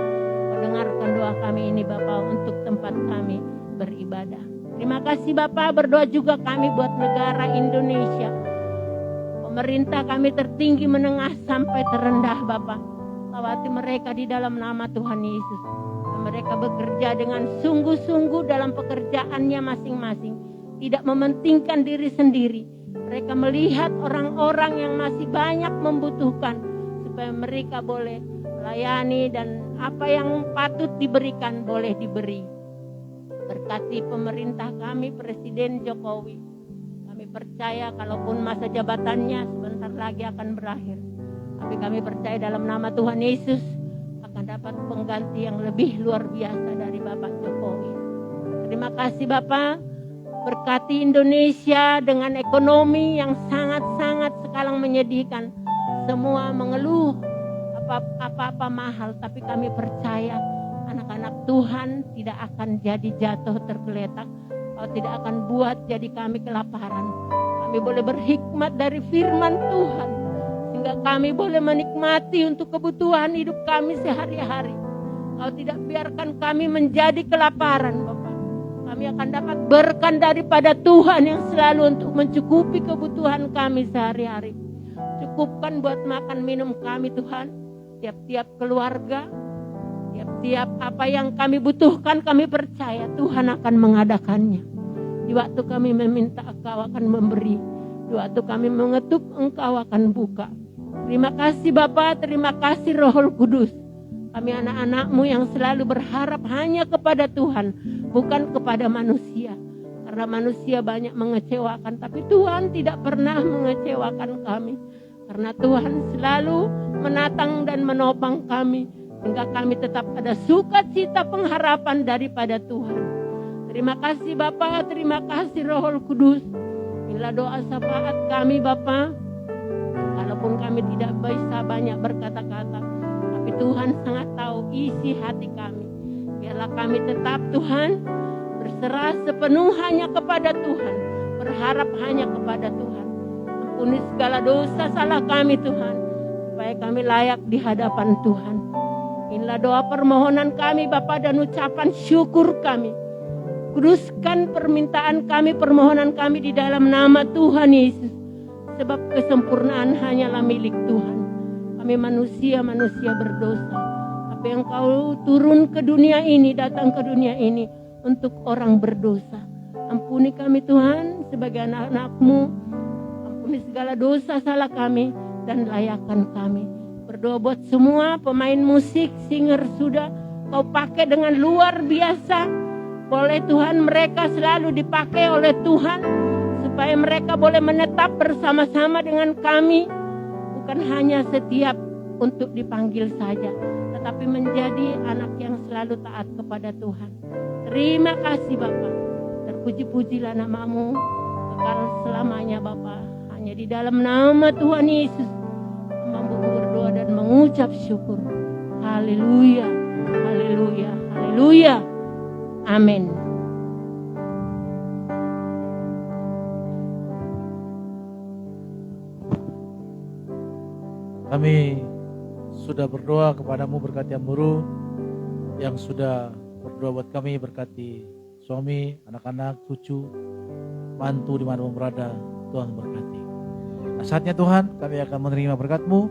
Kau dengarkan doa kami ini Bapa, untuk tempat kami beribadah. Terima kasih Bapa. Berdoa juga kami buat negara Indonesia. Pemerintah kami tertinggi, menengah, sampai terendah Bapa. Lawati mereka di dalam nama Tuhan Yesus. Mereka bekerja dengan sungguh-sungguh dalam pekerjaannya masing-masing. Tidak mementingkan diri sendiri. Mereka melihat orang-orang yang masih banyak membutuhkan, supaya mereka boleh melayani, dan apa yang patut diberikan boleh diberi. Berkati pemerintah kami, Presiden Jokowi. Kami percaya kalaupun masa jabatannya sebentar lagi akan berakhir, tapi kami percaya dalam nama Tuhan Yesus akan dapat pengganti yang lebih luar biasa dari Bapak Jokowi. Terima kasih Bapak. Berkati Indonesia dengan ekonomi yang sangat-sangat sekarang menyedihkan. Semua mengeluh apa-apa mahal, tapi kami percaya anak-anak Tuhan tidak akan jadi jatuh tergeletak. Kau tidak akan buat jadi kami kelaparan. Kami boleh berhikmat dari firman Tuhan, sehingga kami boleh menikmati untuk kebutuhan hidup kami sehari-hari. Kau tidak biarkan kami menjadi kelaparan, Bapak. Kami akan dapat berkat daripada Tuhan yang selalu untuk mencukupi kebutuhan kami sehari-hari. Cukupkan buat makan minum kami, Tuhan. Tiap-tiap keluarga, tiap-tiap apa yang kami butuhkan, kami percaya Tuhan akan mengadakannya. Di waktu kami meminta, Engkau akan memberi. Di waktu kami mengetuk, Engkau akan buka. Terima kasih Bapa, terima kasih Roh Kudus. Kami anak-anak-Mu yang selalu berharap hanya kepada Tuhan, bukan kepada manusia. Karena manusia banyak mengecewakan, tapi Tuhan tidak pernah mengecewakan kami. Karena Tuhan selalu menatang dan menopang kami, sehingga kami tetap ada sukacita pengharapan daripada Tuhan. Terima kasih Bapa, terima kasih Roh Kudus. Inilah doa syafaat kami Bapa. Walaupun kami tidak bisa banyak berkata-kata, tapi Tuhan sangat tahu isi hati kami. Biarlah kami tetap Tuhan berserah sepenuh hanya kepada Tuhan, berharap hanya kepada Tuhan. Ampuni segala dosa salah kami Tuhan, supaya kami layak di hadapan Tuhan. Inilah doa permohonan kami Bapa dan ucapan syukur kami. Kuduskan permintaan kami, permohonan kami di dalam nama Tuhan Yesus. Sebab kesempurnaan hanyalah milik Tuhan. Kami manusia-manusia berdosa. Tapi Engkau turun ke dunia ini, datang ke dunia ini untuk orang berdosa. Ampuni kami Tuhan sebagai anak-anak-Mu. Ampuni segala dosa salah kami dan layakkan kami. Berdoa buat semua pemain musik, singer sudah Kau pakai dengan luar biasa. Boleh Tuhan mereka selalu dipakai oleh Tuhan, supaya mereka boleh menetap bersama-sama dengan kami. Bukan hanya setiap untuk dipanggil saja, tetapi menjadi anak yang selalu taat kepada Tuhan. Terima kasih Bapa. Terpuji-pujilah nama-Mu kekal selamanya Bapa. Hanya di dalam nama Tuhan Yesus mampu berdoa dan mengucap syukur. Haleluya, haleluya, haleluya. Amin. Kami sudah berdoa kepadamu, berkati Amuru yang sudah berdoa buat kami, berkati suami, anak-anak, cucu, mantu di mana berada. Tuhan berkati. Nah, saatnya Tuhan kami akan menerima berkat-Mu.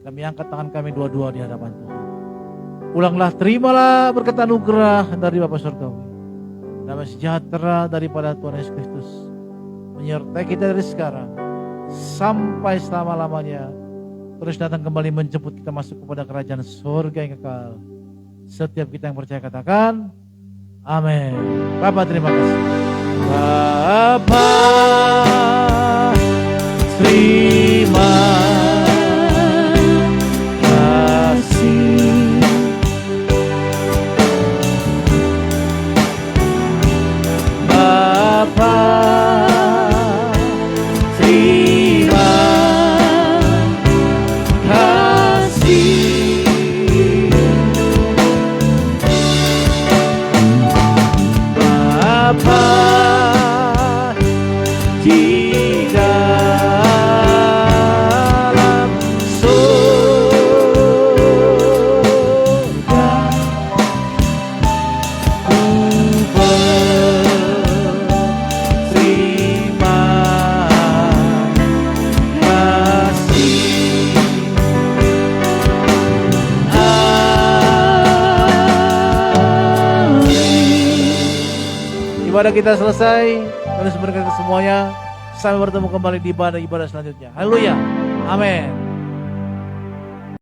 Kami angkat tangan kami dua-dua di hadapan Tuhan. Ulanglah, terimalah berkat anugerah dari Bapa Surgawi. Damai sejahtera daripada Tuhan Yesus Kristus menyertai kita dari sekarang sampai selama-lamanya. Terus datang kembali menjemput kita masuk kepada kerajaan surga yang kekal. Setiap kita yang percaya katakan amin. Bapa terima kasih. Bapa terima kasih. Bapa terima kasih. Bapa di dalam surga, ku berterima kasih. Amin. Ibadah kita selesai. Tuhan berkati semuanya. Sampai bertemu kembali di ibadah-ibadah selanjutnya. Haleluya. Amin.